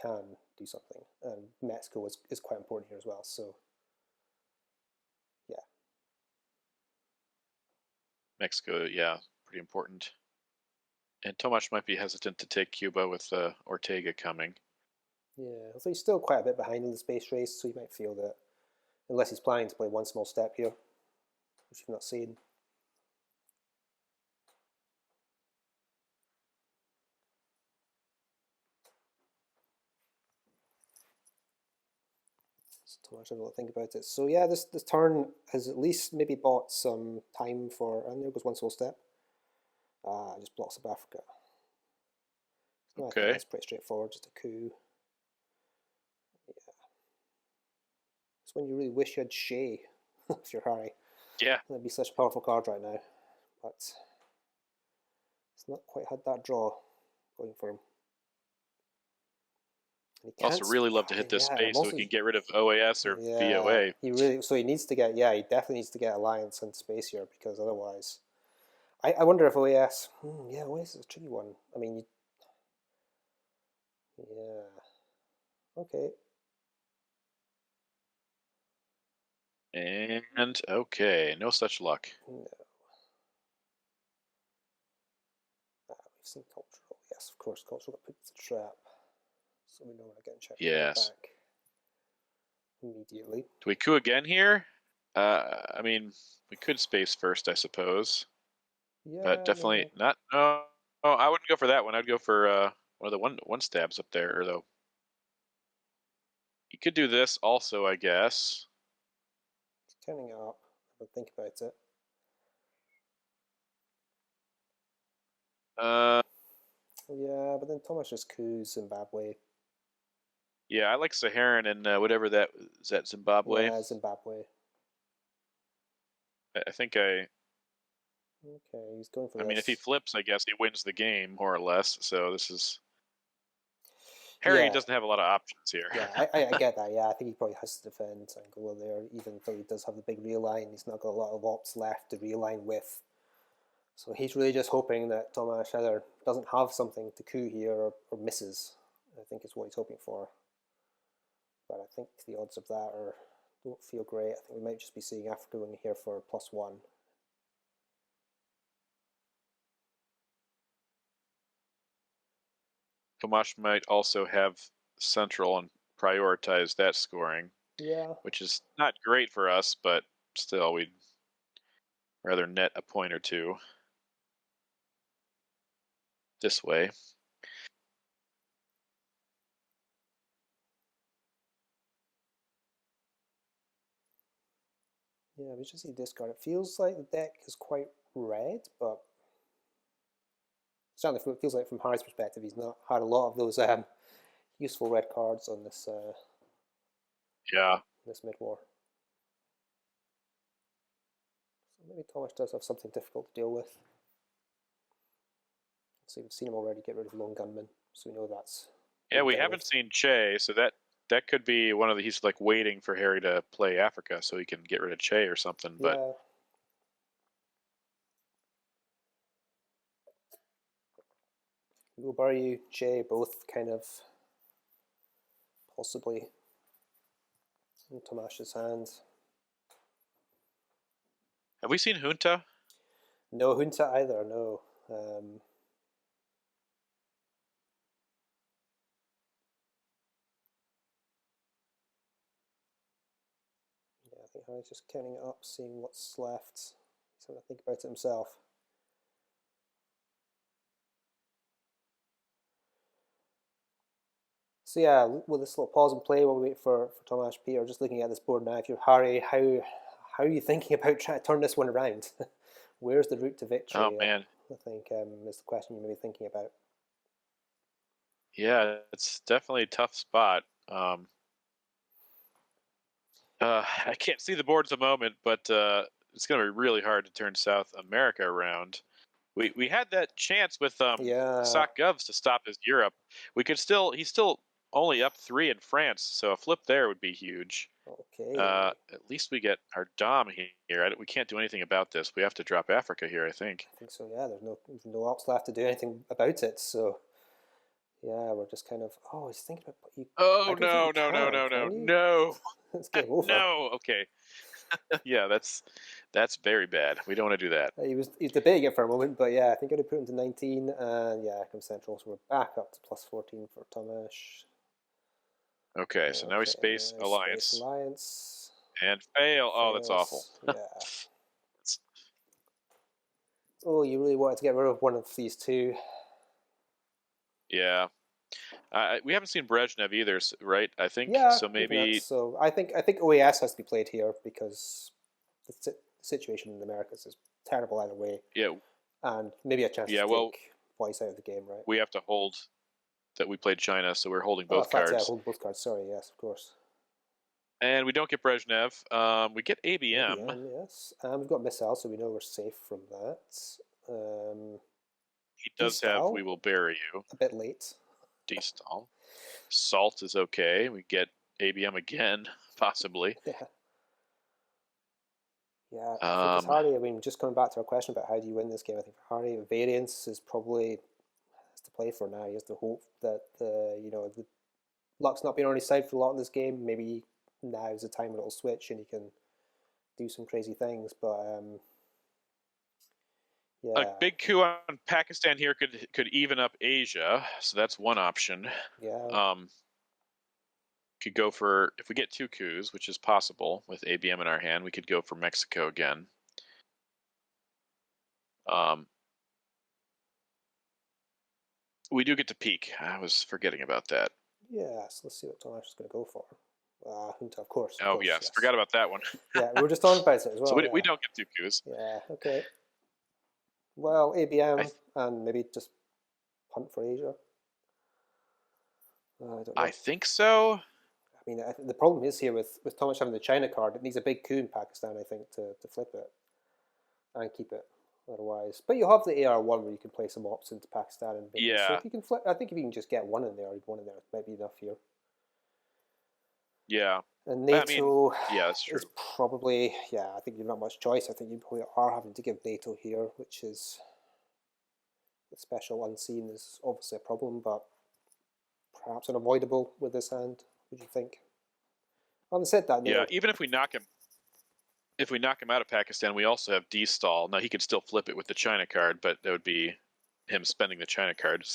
can do something, and Mexico is quite important here as well. So yeah, Mexico, pretty important. And Tomas might be hesitant to take Cuba with Ortega coming. Yeah, so he's still quite a bit behind in the space race, so you might feel that unless he's planning to play one small step here, which you've not seen. So much I don't think about it. So yeah, this turn has at least maybe bought some time for, and there goes one small step. Just blocks up Africa. So I think that's pretty straightforward, just a coup. Yeah. It's when you really wish you had Shea if you're Harry. Yeah. That'd be such a powerful card right now. But it's not quite had that draw going for him. Also, really love to hit this space so we can get rid of OAS or VOA. He needs to get, he definitely needs to get Alliance in space here because otherwise, I wonder if OAS, OAS is a tricky one. I mean, okay. And no such luck. No. We've seen cultural. Yes, of course, cultural got put into the trap. So we know we're getting checked back immediately. Do we coup again here? I mean, we could space first, I suppose. Yeah, but definitely not. No, I wouldn't go for that one. I'd go for one of the one stabs up there, though. You could do this also, I guess. It's turning it up. But think about it. Yeah, but then Tomas just coups Zimbabwe. Yeah, I like Saharan and whatever that is. That Zimbabwe. Yeah, Zimbabwe. I think Okay, he's going for this. I mean, if he flips, I guess he wins the game more or less. So this is Harry doesn't have a lot of options here. Yeah, I get that. Yeah, I think he probably has to defend Angola there, even though he does have the big realign. He's not got a lot of ops left to realign with. So he's really just hoping that Tomas either doesn't have something to coup here or misses. I think is what he's hoping for. But I think the odds of that don't feel great. I think we might just be seeing Africa going here for +1. Tomas might also have Central and prioritize that scoring. Yeah. Which is not great for us, but still we'd rather net a point or two this way. Yeah, we just see discard. It feels like the deck is quite red, but certainly it feels like from Harry's perspective, he's not had a lot of those useful red cards on this Yeah. this Midwar. So maybe Tomas does have something difficult to deal with. So we've seen him already get rid of Lone Gunman, so we know that's. Yeah, we haven't seen Che, so that could be one of the. He's like waiting for Harry to play Africa so he can get rid of Che or something. But Yeah. Ubaryu, Che, both kind of possibly in Tomas's hands. have we seen Junta? No Junta either, no. Yeah, I think Harry's just counting it up, seeing what's left. He's having to think about it himself. So yeah, with this little pause and play while we wait for Tomas, Peter, just looking at this board now, if you're Harry, how are you thinking about trying to turn this one around? Where's the route to victory? Oh man, I think is the question you may be thinking about. yeah, it's definitely a tough spot. I can't see the board at the moment, but it's going to be really hard to turn South America around. We had that chance with Yeah. Sock Govs to stop his Europe. He's still only up 3 in France, so a flip there would be huge. Okay. At least we get our Dom here. We can't do anything about this. We have to drop Africa here, I think. I think so. Yeah. There's no ops left to do anything about it. So yeah, we're just kind of. Oh, he's thinking about. Oh I don't no think you no no can, no can no you? no It's game over. no. Okay. Yeah, that's very bad. We don't want to do that. He was debating it for a moment, but yeah, I think I'd have put him to 19, and yeah, comes Central, so we're back up to plus 14 for Tomas. Okay, so now we space Alliance. Space Alliance. And fail. Oh, that's awful. Yeah. Oh, you really wanted to get rid of one of these two. Yeah. We haven't seen Brezhnev either, right? I think Yeah, so. Maybe. So I think OAS has to be played here because the situation in the Americas is terrible either way. Yeah. And maybe a chance to take Weiss out of the game, right? We have to hold that we played China, so we're holding both cards. Yeah, hold both cards. Sorry, yes, of course. And we don't get Brezhnev. We get ABM. Yes. We've got Missile, so we know we're safe from that. He does have We Will Bury You. A bit late. Destall. Salt is okay. We get ABM again, possibly. Yeah. Yeah, I think it's Hardy. I mean, just coming back to our question about how do you win this game, I think for Hardy, variance is probably has to play for now. He has to hope that the luck's not been on his side for a lot of this game. Maybe now is the time when it'll switch and he can do some crazy things. But yeah, a big coup on Pakistan here could even up Asia, so that's one option. Yeah. Could go for, if we get 2 coups, which is possible with ABM in our hand, we could go for Mexico again. We do get to peak. I was forgetting about that. Yes, let's see what Tomas is going to go for. Junta, of course. Of course, yes, forgot about that one. Yeah, we were just talking about it as well. So we don't get 2 coups. Yeah, okay. Well, ABM and maybe just punt for Asia. I don't know. I think so. I mean, the problem is here with Tomas having the China card, it needs a big coup in Pakistan, I think, to flip it and keep it. Otherwise, but you have the AR1 where you can play some ops into Pakistan and yeah. So if you can flip, I think if you can just get one in there, might be enough here. Yeah. And NATO, that's true. is probably, I think you've not much choice. I think you probably are having to give NATO here, which is the special unseen is obviously a problem, but perhaps unavoidable with this hand. Would you think? Having said that, yeah, even if we knock him out of Pakistan, we also have D-stall. Now he could still flip it with the China card, but that would be him spending the China card.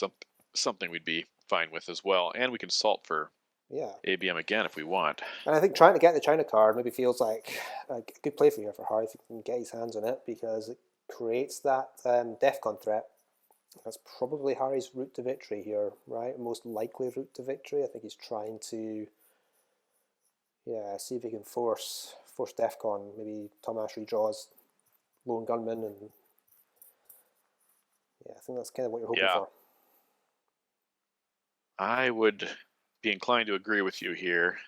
Something we'd be fine with as well, and we can salt for ABM again if we want. And I think trying to get the China card maybe feels like a good play for Harry if he can get his hands on it, because it creates that DEFCON threat. That's probably Harry's route to victory here, right? Most likely route to victory. I think he's trying to, see if he can force force DEFCON. Maybe Tomas redraws lone gunman, and yeah, I think that's kind of what you're hoping for. I would be inclined to agree with you here.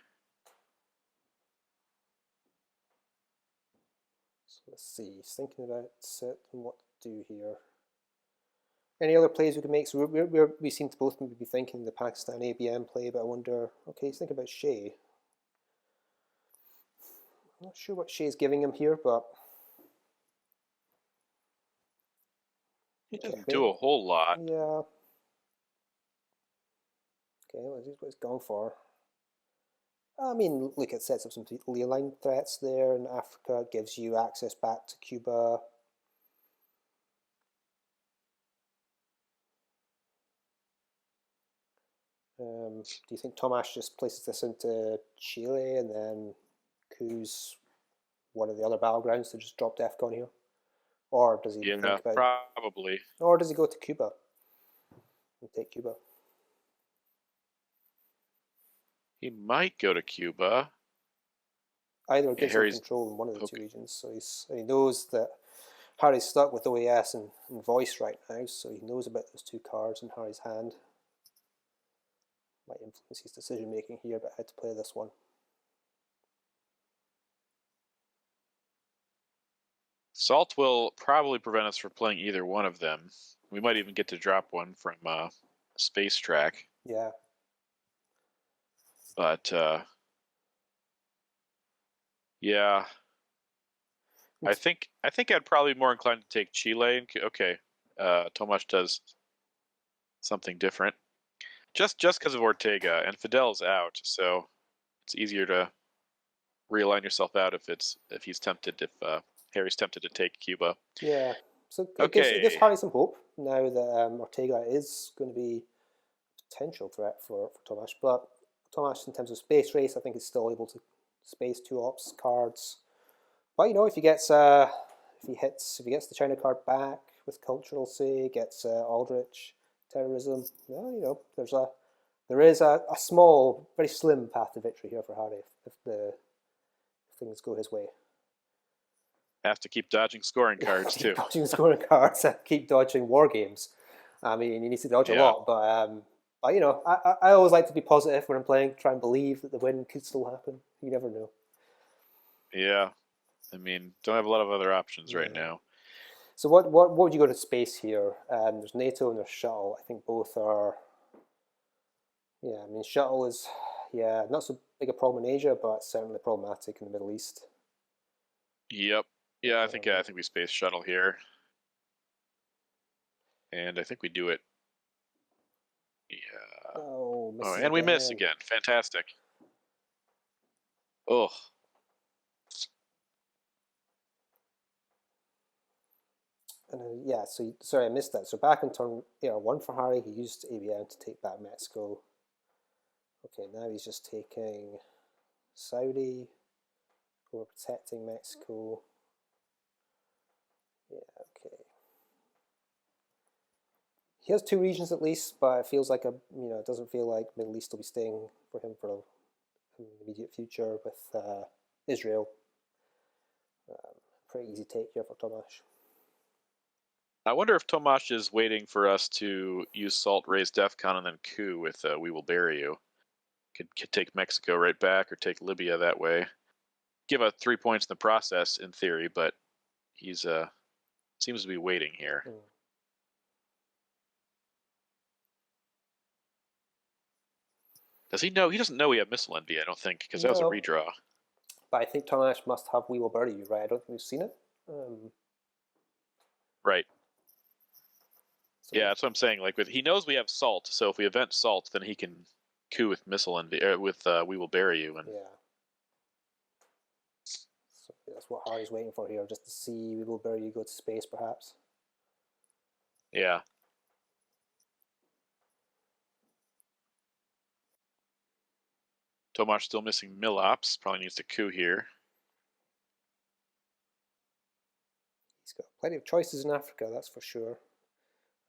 So let's see. He's thinking about it and what to do here. Any other plays we could make? So we seem to both be thinking the Pakistan ABM play, but I wonder. Okay, he's thinking about Shea. I'm not sure what Shea's giving him here, but he doesn't do a whole lot. Yeah. Okay, what he's going for. I mean, look, it sets up some ley line threats there in Africa. It gives you access back to Cuba. Do you think Tomas just places this into Chile and then coups one of the other battlegrounds to just drop DEFCON here? Or does he think about... probably. Or does he go to Cuba and take Cuba? He might go to Cuba. Either gives him control in one of the two regions, so he knows that Harry's stuck with OAS and voice right now, so he knows about those two cards in Harry's hand. Might influence his decision making here about how to play this one. Salt will probably prevent us from playing either one of them. We might even get to drop one from Space Track. Yeah. But yeah, I think I'd probably be more inclined to take Chile. Okay, Tomas does something different, just because of Ortega, and Fidel's out, so it's easier to realign yourself out if he's tempted, if Harry's tempted to take Cuba. Yeah, so it gives Harry some hope now that Ortega is going to be a potential threat for Tomas, but Tomas, in terms of space race, I think is still able to space 2 ops cards. But you know, if he gets the China card back with cultural, say, gets Aldrich terrorism, well, you know, there is a small, very slim path to victory here for Harry if things go his way. Have to keep dodging scoring cards too. Dodging scoring cards, keep dodging war games. I mean, you need to dodge a lot, but you know, I always like to be positive when I'm playing. Try and believe that the win could still happen. You never know. Yeah, I mean, don't have a lot of other options right now. So what would you go to space here? There's NATO and there's shuttle. I think both are. Yeah, I mean, shuttle is not so big a problem in Asia, but certainly problematic in the Middle East. Yep. Yeah, I think we space shuttle here, and I think we do it. Yeah. Oh, and we miss again. Fantastic. Oh. And yeah, so sorry, I missed that. So back in turn 1 for Harry, he used ABM to take back Mexico. Okay, now he's just taking Saudi over protecting Mexico. Yeah, okay. He has 2 regions at least, but it feels like it doesn't feel like Middle East will be staying for him for an immediate future with Israel. Pretty easy take here for Tomas. I wonder if Tomas is waiting for us to use Salt, raise DEFCON, and then coup with We Will Bury You. Could take Mexico right back or take Libya that way. Give us 3 points in the process, in theory, but he's seems to be waiting here. Does he know? He doesn't know we have missile envy, I don't think, because that was a redraw. But I think Tomas must have We Will Bury You, right? I don't think we've seen it. Right. So yeah, that's what I'm saying. Like, he knows we have Salt, so if we event Salt, then he can coup with missile envy, with We Will Bury You. And yeah. So that's what Harry's waiting for here, just to see We Will Bury You go to space, perhaps. Yeah. Tomas still missing Millops. Probably needs to coup here. He's got plenty of choices in Africa, that's for sure.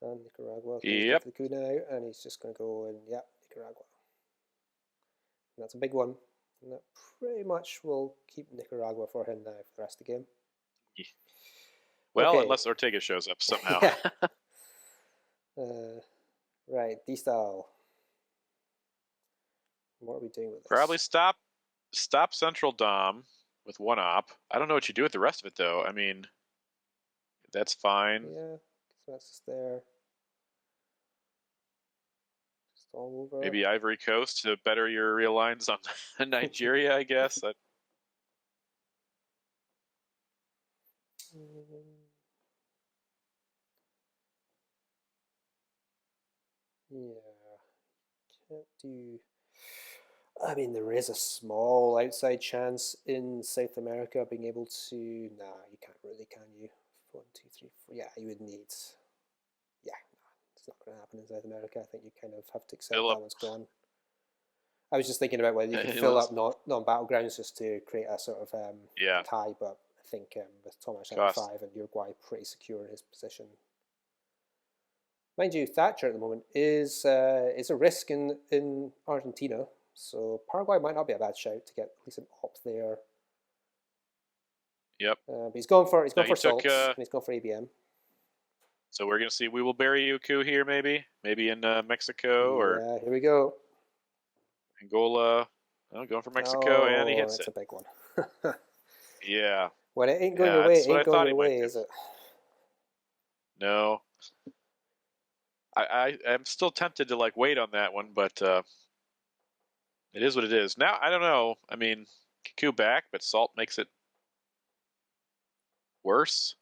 And Nicaragua. Yep. The coup now, and he's just going to go and Nicaragua. And that's a big one. And that pretty much will keep Nicaragua for him now for the rest of the game. Well, okay. Unless Ortega shows up somehow. Yeah. Right, D-style. What are we doing with this? Probably stop Central Dom with one op. I don't know what you do with the rest of it, though. I mean, that's fine. Yeah, so that's just there. Just all over. Maybe Ivory Coast to better your real lines on Nigeria, I guess. Yeah, can't do. I mean, there is a small outside chance in South America being able to. Nah, you can't really, can you? 1, 2, 3, 4. Yeah, you would need. Yeah, no, it's not going to happen in South America. I think you kind of have to accept that one's gone. I was just thinking about whether you could fill up non-battlegrounds just to create a sort of tie, but I think with Tomas at 5 and Uruguay pretty secure in his position. Mind you, Thatcher at the moment is a risk in Argentina, so Paraguay might not be a bad shout to get at least an op there. Yep. But he's going for salts and he's going for ABM. So we're gonna see. We will bury you coup here, maybe in Mexico or. Yeah, here we go. Angola, going for Mexico, and he hits it. That's a big one. Yeah. When it ain't going your way, it ain't going your way, is it? No. I'm still tempted to wait on that one, but it is what it is. Now I don't know. I mean, coup back, but salt makes it worse.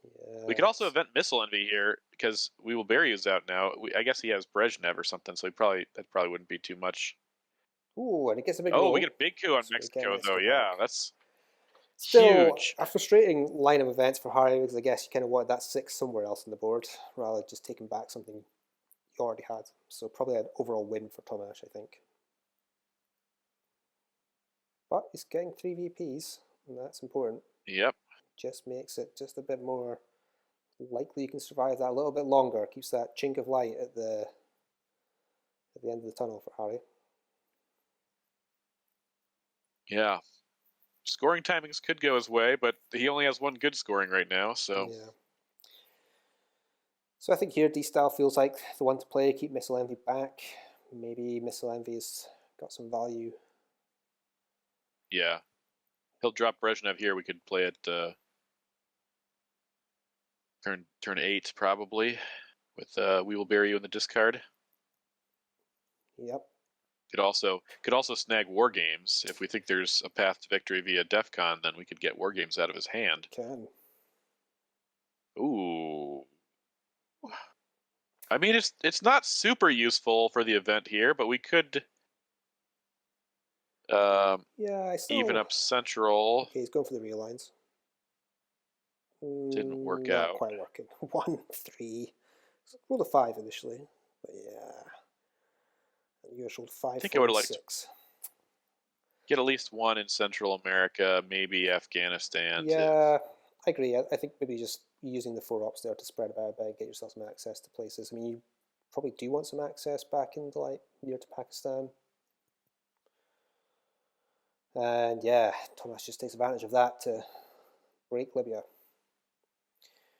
Yeah, we could also event missile envy here because we will bury you's out now. I guess he has Brezhnev or something, so that probably wouldn't be too much. Ooh, and it gets a big roll. We get a big coup on Mexico, though. Yeah, that's still huge. A frustrating line of events for Harry because I guess you kind of wanted that 6 somewhere else on the board rather than just taking back something you already had. So probably an overall win for Tomas, I think. But he's getting 3 VPs, and that's important. Yep. Just makes it just a bit more likely you can survive that a little bit longer. Keeps that chink of light at the end of the tunnel for Harry. Yeah. Scoring timings could go his way, but he only has one good scoring right now, so. Yeah. So I think here D-Style feels like the one to play, keep Missile Envy back. Maybe Missile Envy's got some value. Yeah. He'll drop Brezhnev here. We could play it turn 8 probably with We Will Bury You in the discard. Yep. Could also snag War Games. If we think there's a path to victory via DEFCON, then we could get War Games out of his hand. Can. Ooh. I mean, it's not super useful for the event here, but we could even up Central. Okay, he's going for the real lines. Didn't work not out. Not quite working. 1, 3. Rolled a 5 initially, but yeah. You rolled 5, I think 4, I would have 6. Get at least one in Central America, maybe Afghanistan. Yeah, I agree. I think maybe just using the 4 ops there to spread about a bit, get yourself some access to places. I mean, you probably do want some access back into near to Pakistan. And yeah, Tomas just takes advantage of that to break Libya.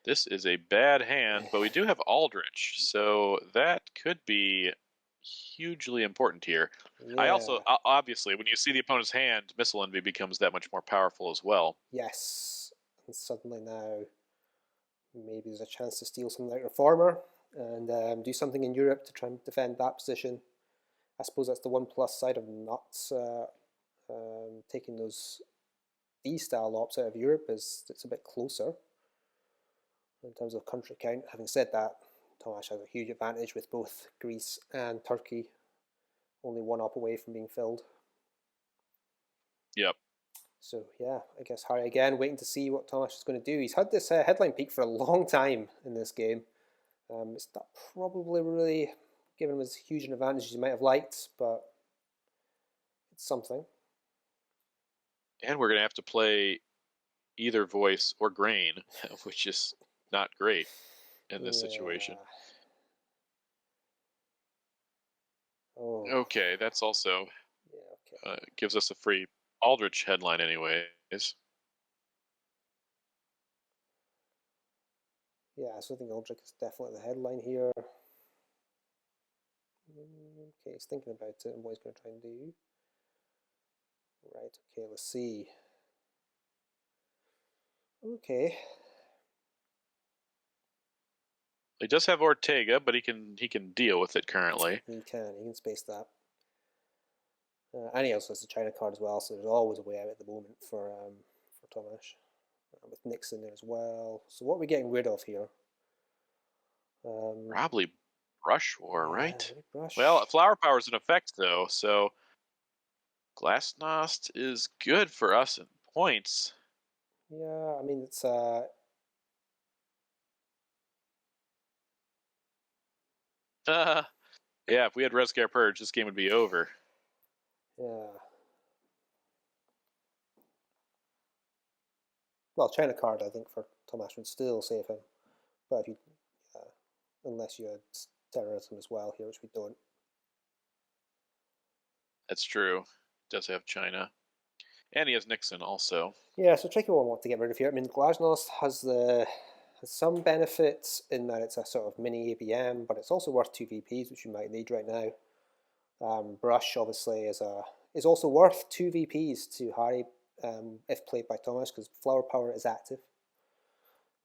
This is a bad hand, but we do have Aldrich, so that could be hugely important here. Yeah. I also, obviously, when you see the opponent's hand, Missile Envy becomes that much more powerful as well. Yes, and suddenly now maybe there's a chance to steal something like Reformer and do something in Europe to try and defend that position. I suppose that's the one plus side of nuts. Taking those D-style ops out of Europe is it's a bit closer in terms of country count. Having said that, Tomas has a huge advantage with both Greece and Turkey, only 1 op away from being filled. Yep. So yeah, I guess Harry again, waiting to see what Tomas is going to do. He's had this headline peak for a long time in this game. It's not probably really given him as huge an advantage as he might have liked, but it's something. And we're going to have to play either Voice or Grain, which is not great in this situation. Oh. Okay, that's also gives us a free Aldrich headline anyways. Yeah, so I think Aldrich is definitely the headline here. Okay, he's thinking about it and what he's going to try and do. Right, okay, let's see. Okay. He does have Ortega, but he can deal with it currently. He can space that. And he also has the China card as well, so there's always a way out at the moment for Tomas. With Nixon there as well. So what are we getting rid of here? Probably Brush War, right? Brush. Well, Flower Power is in effect though, so Glasnost is good for us in points. Yeah, I mean it's yeah, if we had Rescare Purge, this game would be over. Yeah. Well, China card I think for Tomas would still save him, but if you, unless you had terrorism as well here, which we don't. That's true. He does have China, and he has Nixon also. Yeah, so tricky one what to get rid of here. I mean, Glasnost has some benefits in that it's a sort of mini ABM, but it's also worth 2 VPs, which you might need right now. Brush obviously is also worth 2 VPs to Harry if played by Tomas, because Flower Power is active.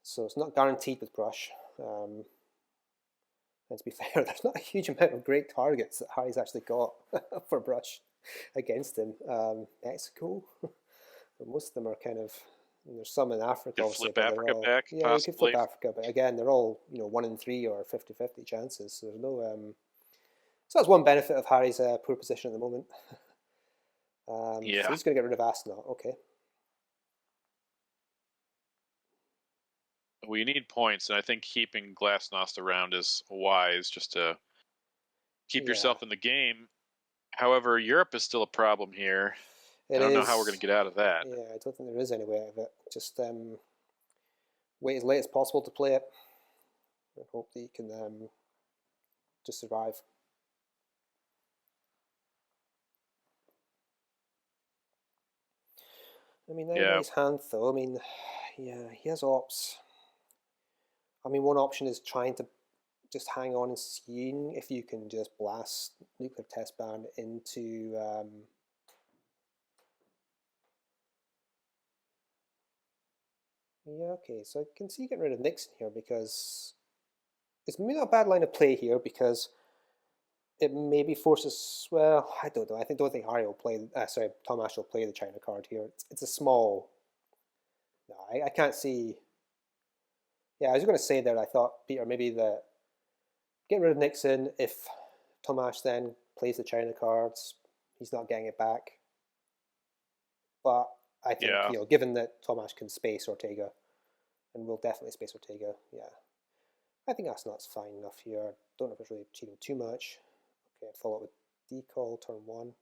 So it's not guaranteed with Brush. And to be fair, there's not a huge amount of great targets that Harry's actually got for Brush against him. Mexico, but most of them are kind of. There's some in Africa, You could obviously, flip Africa back, yeah, possibly. you could flip Africa, but again, they're all 1 in 3 or 50-50 chances. So there's no. So that's one benefit of Harry's poor position at the moment. Yeah. So he's going to get rid of Astronaut. Okay. We need points, and I think keeping Glasnost around is wise, just to keep yourself in the game. However, Europe is still a problem here. I don't know how we're going to get out of that. Yeah, I don't think there is any way out of it. Just wait as late as possible to play it, and hope that you can just survive. I mean, now his hand though. I mean, yeah, he has ops. I mean, one option is trying to just hang on and seeing if you can just blast nuclear test ban into. Yeah, okay, so I can see getting rid of Nixon here because it's maybe not a bad line of play here because it maybe forces. Well, I don't know. Don't think Harry will play. Sorry, Tomas will play the China card here. It's a small. No, I can't see. Yeah, I was going to say that I thought Peter maybe that getting rid of Nixon if Tomas then plays the China cards, he's not getting it back. But I think given that Tomas can space Ortega, and will definitely space Ortega, yeah, I think that's not fine enough here. Don't know if it's really cheating too much. Okay, follow up with decall turn 1.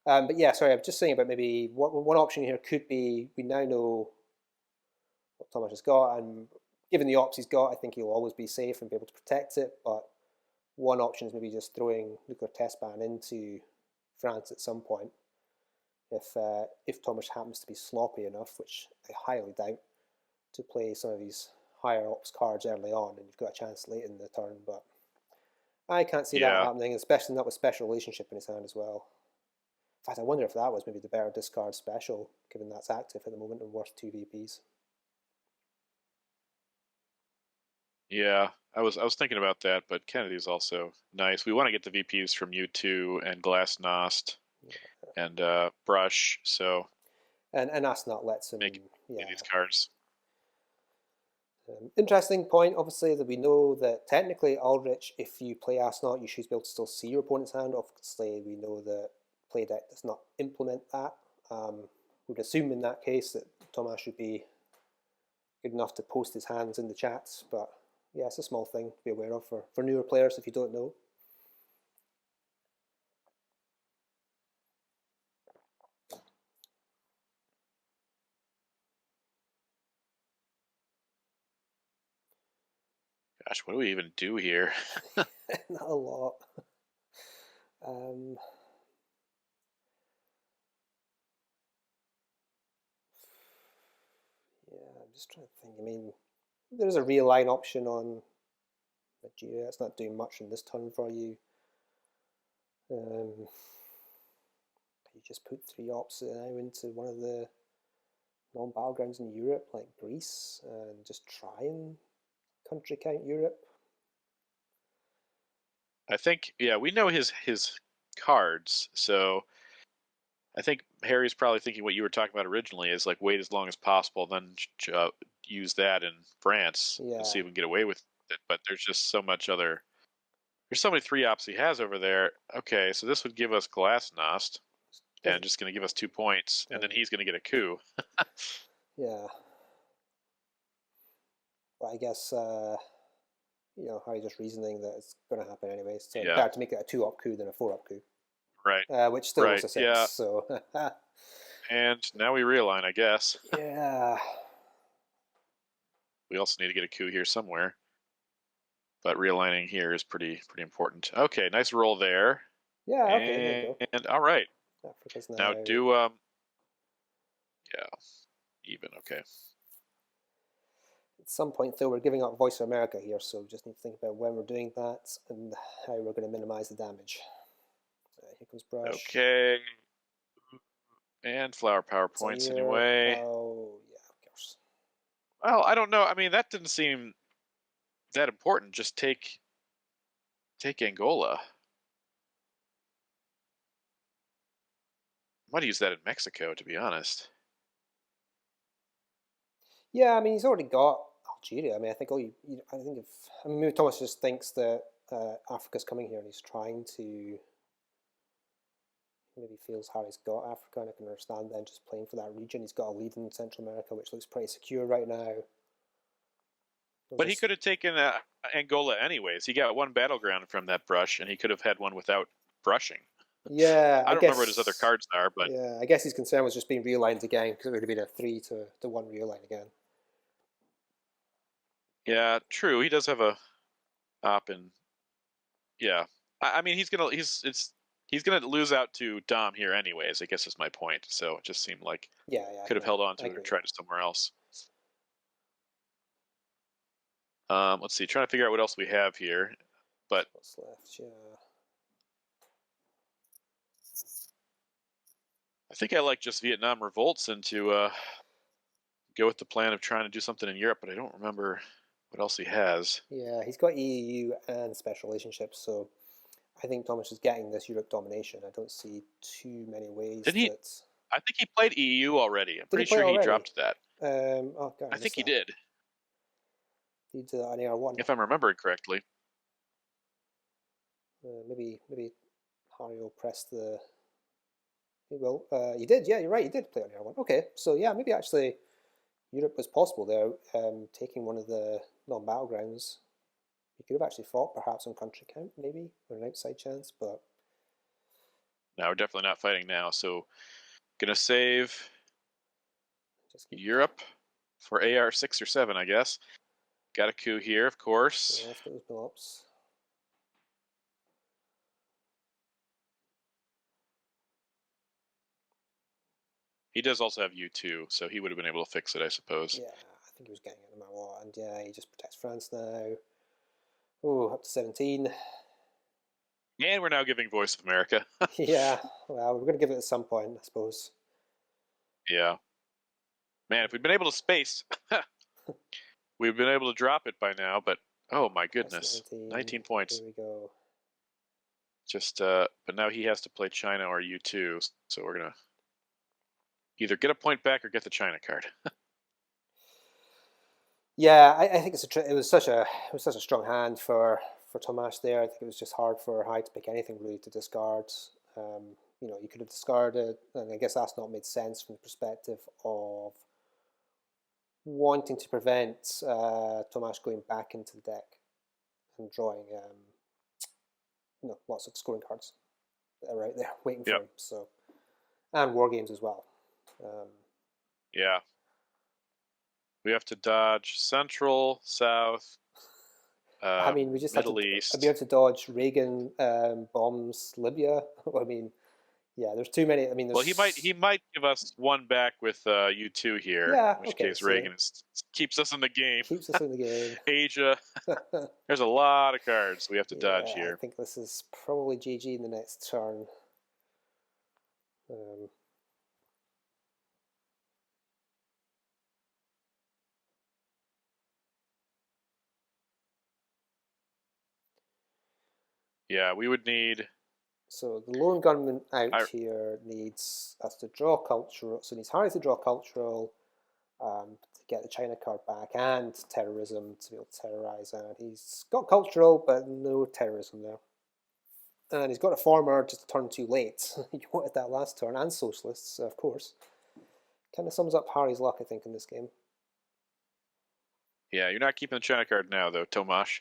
But yeah, sorry, I'm just saying about maybe one option here could be we now know what Tomas has got, and given the ops he's got, I think he'll always be safe and be able to protect it. But one option is maybe just throwing nuclear test ban into France at some point if Tomas happens to be sloppy enough, which I highly doubt, to play some of these higher ops cards early on, and you've got a chance late in the turn. But I can't see that happening, especially not with special relationship in his hand as well. In fact, I wonder if that was maybe the better discard special, given that's active at the moment and worth 2 VPs. Yeah, I was thinking about that, but Kennedy's also nice. We want to get the VPs from U2 and Glasnost and Brush, so and Astronaut lets him make these cards. Interesting point, obviously, that we know that technically Aldrich, if you play Astronaut, you should be able to still see your opponent's hand. Obviously, we know that play deck does not implement that. We'd assume in that case that Tomas should be good enough to post his hands in the chats, but yeah, it's a small thing to be aware of for newer players if you don't know. Gosh, what do we even do here? Not a lot. just trying to think. I mean, there's a realign option on Nigeria. It's not doing much in this turn for you. You just put 3 ops now into one of the non-battlegrounds in Europe, like Greece, and just try and country count Europe. I think, yeah, we know his cards, so I think Harry's probably thinking what you were talking about originally is like wait as long as possible, then use that in France and see if we can get away with it. But there's just so much other. There's so many 3 ops he has over there. Okay, so this would give us Glasnost, and just going to give us 2 points, and then he's going to get a coup. Yeah. But I guess you know, how you're just reasoning that it's going to happen anyway. So better to make it a 2-op coup than a 4-op coup. Right. Which still was a 6. Yeah. So. And now we realign, I guess. Yeah. We also need to get a coup here somewhere. But realigning here is pretty important. Okay, nice roll there. Yeah, okay, there you go. And all right. Africa's now do yeah, even, okay. At some point, though, we're giving up Voice of America here, so we just need to think about when we're doing that and how we're going to minimize the damage. Here comes Brush. Okay. And flower power points anyway. Oh, yeah, of course. Well, I don't know. I mean, that didn't seem that important. Just take Angola. I might use that in Mexico, to be honest. Yeah, I mean, he's already got Algeria. I mean, I think maybe Thomas just thinks that Africa's coming here and he's trying to. Maybe feels Harry's got Africa, and I can understand then just playing for that region. He's got a lead in Central America, which looks pretty secure right now. But he could have taken Angola anyways. He got 1 battleground from that brush, and he could have had one without brushing. Yeah, I don't remember what his other cards are, but yeah, I guess his concern was just being realigned again because it would have been a 3 to 1 realign again. Yeah, true. He does have a op in. Yeah, I mean he's gonna lose out to Dom here anyways. I guess is my point. So it just seemed like could have held on to it or tried it somewhere else. Let's see. Trying to figure out what else we have here, but what's left? Yeah. I think I like just Vietnam revolts and to go with the plan of trying to do something in Europe, but I don't remember what else he has. Yeah, he's got EU and special relationships, so I think Thomas is getting this Europe domination. I don't see too many ways I think he played EU already. I'm pretty sure he dropped that. Oh God, I think he did. He did that on AR1. If I'm remembering correctly. Maybe Harry will press the. He will. You did, yeah, you're right. You did play on AR1. Okay, so yeah, maybe actually Europe was possible there. Taking one of the non-battlegrounds, you could have actually fought perhaps on country count, maybe, or an outside chance, but. No, we're definitely not fighting now. So, gonna save Europe for AR 6 or 7, I guess. Got a coup here, of course. Yeah, let's get those build-ups. He does also have U2, so he would have been able to fix it, I suppose. Yeah, I think he was getting it no matter what. And yeah, he just protects France now. Oh, up to 17. And we're now giving Voice of America. Yeah, well, we're going to give it at some point, I suppose. Yeah. Man, if we'd been able to space, we've been able to drop it by now, but oh my goodness. 19 points. Here we go. Just, but now he has to play China or U2, so we're going to either get a point back or get the China card. Yeah, I think it was such a strong hand for Tomas there. I think it was just hard for Hyde to pick anything really to discard. You know, you could have discarded, and I guess that's not made sense from the perspective of wanting to prevent Tomas going back into the deck and drawing, you know, lots of scoring cards that are out there waiting for him. So, and war games as well. Yeah. We have to dodge Central, South, I mean, we just Middle have to East. be able to dodge Reagan bombs Libya. I mean, Yeah, there's too many. I mean, Well, there's... he might give us one back with U2 here, Yeah, in which okay, case so Reagan keeps us in the game. keeps us in the game. Asia, there's a lot of cards we have to dodge Yeah, I here. think this is probably GG in the next turn. Yeah, we would need... So the lone gunman out here needs us to draw cultural, so needs Harry to draw cultural to get the China card back, and terrorism to be able to terrorize. And he's got cultural, but no terrorism there. And he's got a farmer just a turn too late. You wanted that last turn, and socialists, of course. Kind of sums up Harry's luck, I think, in this game. Yeah, you're not keeping the China card now, though, Tomas.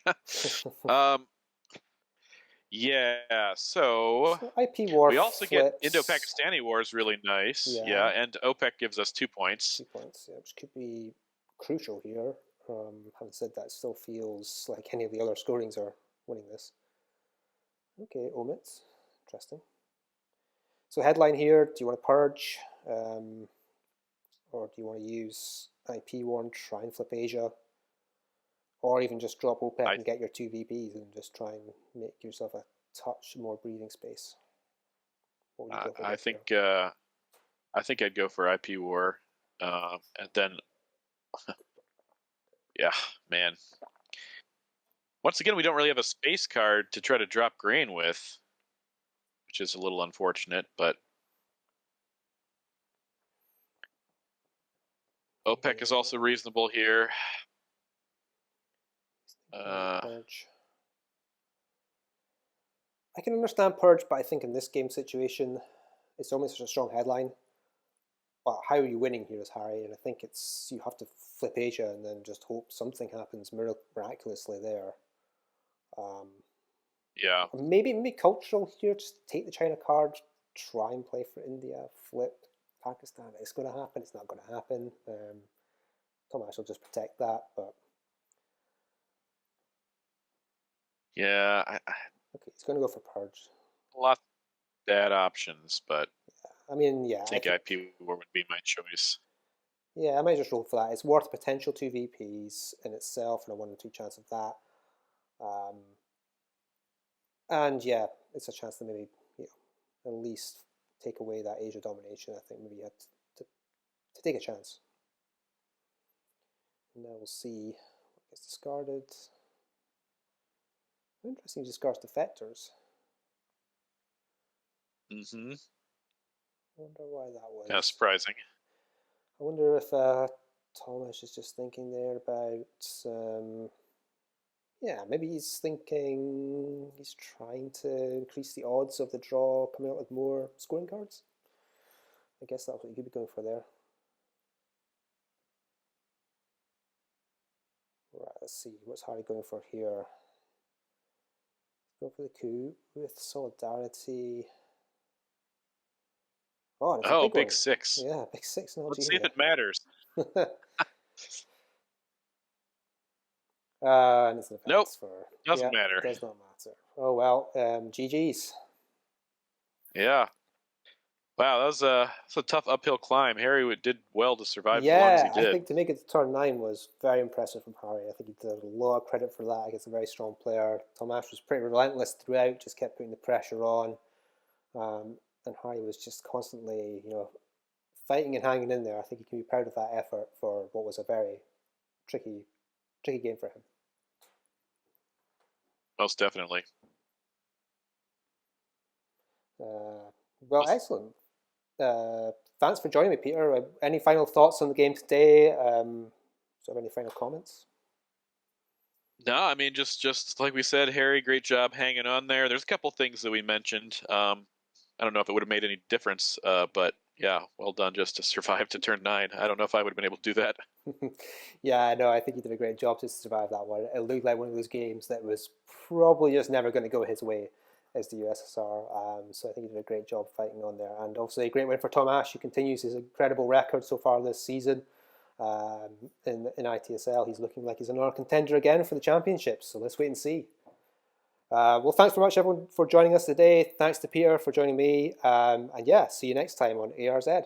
Yeah, so IP war we also flips. get Indo-Pakistani war is really nice. Yeah, and OPEC gives us 2 points. 2 points, yeah, which could be crucial here. Having said that, it still feels like any of the other scorings are winning this. Okay, omits. Interesting. So headline here, do you want to purge? Or do you want to use IP war and try and flip Asia? Or even just drop OPEC and get your 2 VPs and just try and make yourself a touch more breathing space? I think I'd go for IP war, and then yeah, man. Once again, we don't really have a space card to try to drop grain with, which is a little unfortunate, but OPEC is also reasonable here. Purge. I can understand purge, but I think in this game situation, it's almost such a strong headline. But how are you winning here is Harry, and I think it's you have to flip Asia and then just hope something happens miraculously there. Yeah. Maybe cultural here. Just take the China card, try and play for India, flip Pakistan. It's going to happen. It's not going to happen. Tomas will just protect that, but yeah, okay, he's going to go for purge. Lots of bad options, but I mean, yeah, I think IP war would be my choice. Yeah, I might just roll for that. It's worth potential 2 VPs in itself, and a 1 in 2 chance of that. And yeah, it's a chance to maybe at least take away that Asia domination. I think maybe you had to take a chance. And now we'll see what gets discarded. Interesting, he discards defectors. Mm-hmm. I wonder why that was. Yeah, surprising. I wonder if Tomas is just thinking there about yeah, maybe he's thinking he's trying to increase the odds of the draw coming out with more scoring cards. I guess that's what you could be going for there. Right, let's see, what's Harry going for here? Go for the coup with solidarity. Oh, it's a big 6. Yeah, big 6 in Algeria. Let's see if it matters. And it's an offense nope, doesn't matter. Does not matter. Oh well, GG's. Yeah. Wow, that was a tough uphill climb. Harry did well to survive as long as he did. I think to make it to turn 9 was very impressive from Harry. I think he deserves a lot of credit for that. He's a very strong player. Tomas was pretty relentless throughout, just kept putting the pressure on. And Harry was just constantly, fighting and hanging in there. I think he can be proud of that effort for what was a very tricky game for him. Most definitely. Well, excellent. Thanks for joining me, Peter. Any final thoughts on the game today? Any final comments? No, I mean, just like we said, Harry, great job hanging on there. There's a couple things that we mentioned. I don't know if it would have made any difference, but yeah, well done just to survive to turn 9. I don't know if I would have been able to do that. Yeah, no, I think he did a great job to survive that one. It looked like one of those games that was probably just never going to go his way as the USSR. So I think he did a great job fighting on there. And obviously a great win for Tomas, who continues his incredible record so far this season. In ITSL, he's looking like he's another contender again for the championship. So let's wait and see. Well, thanks very much, everyone, for joining us today. Thanks to Peter for joining me. And yeah, see you next time on ARZ.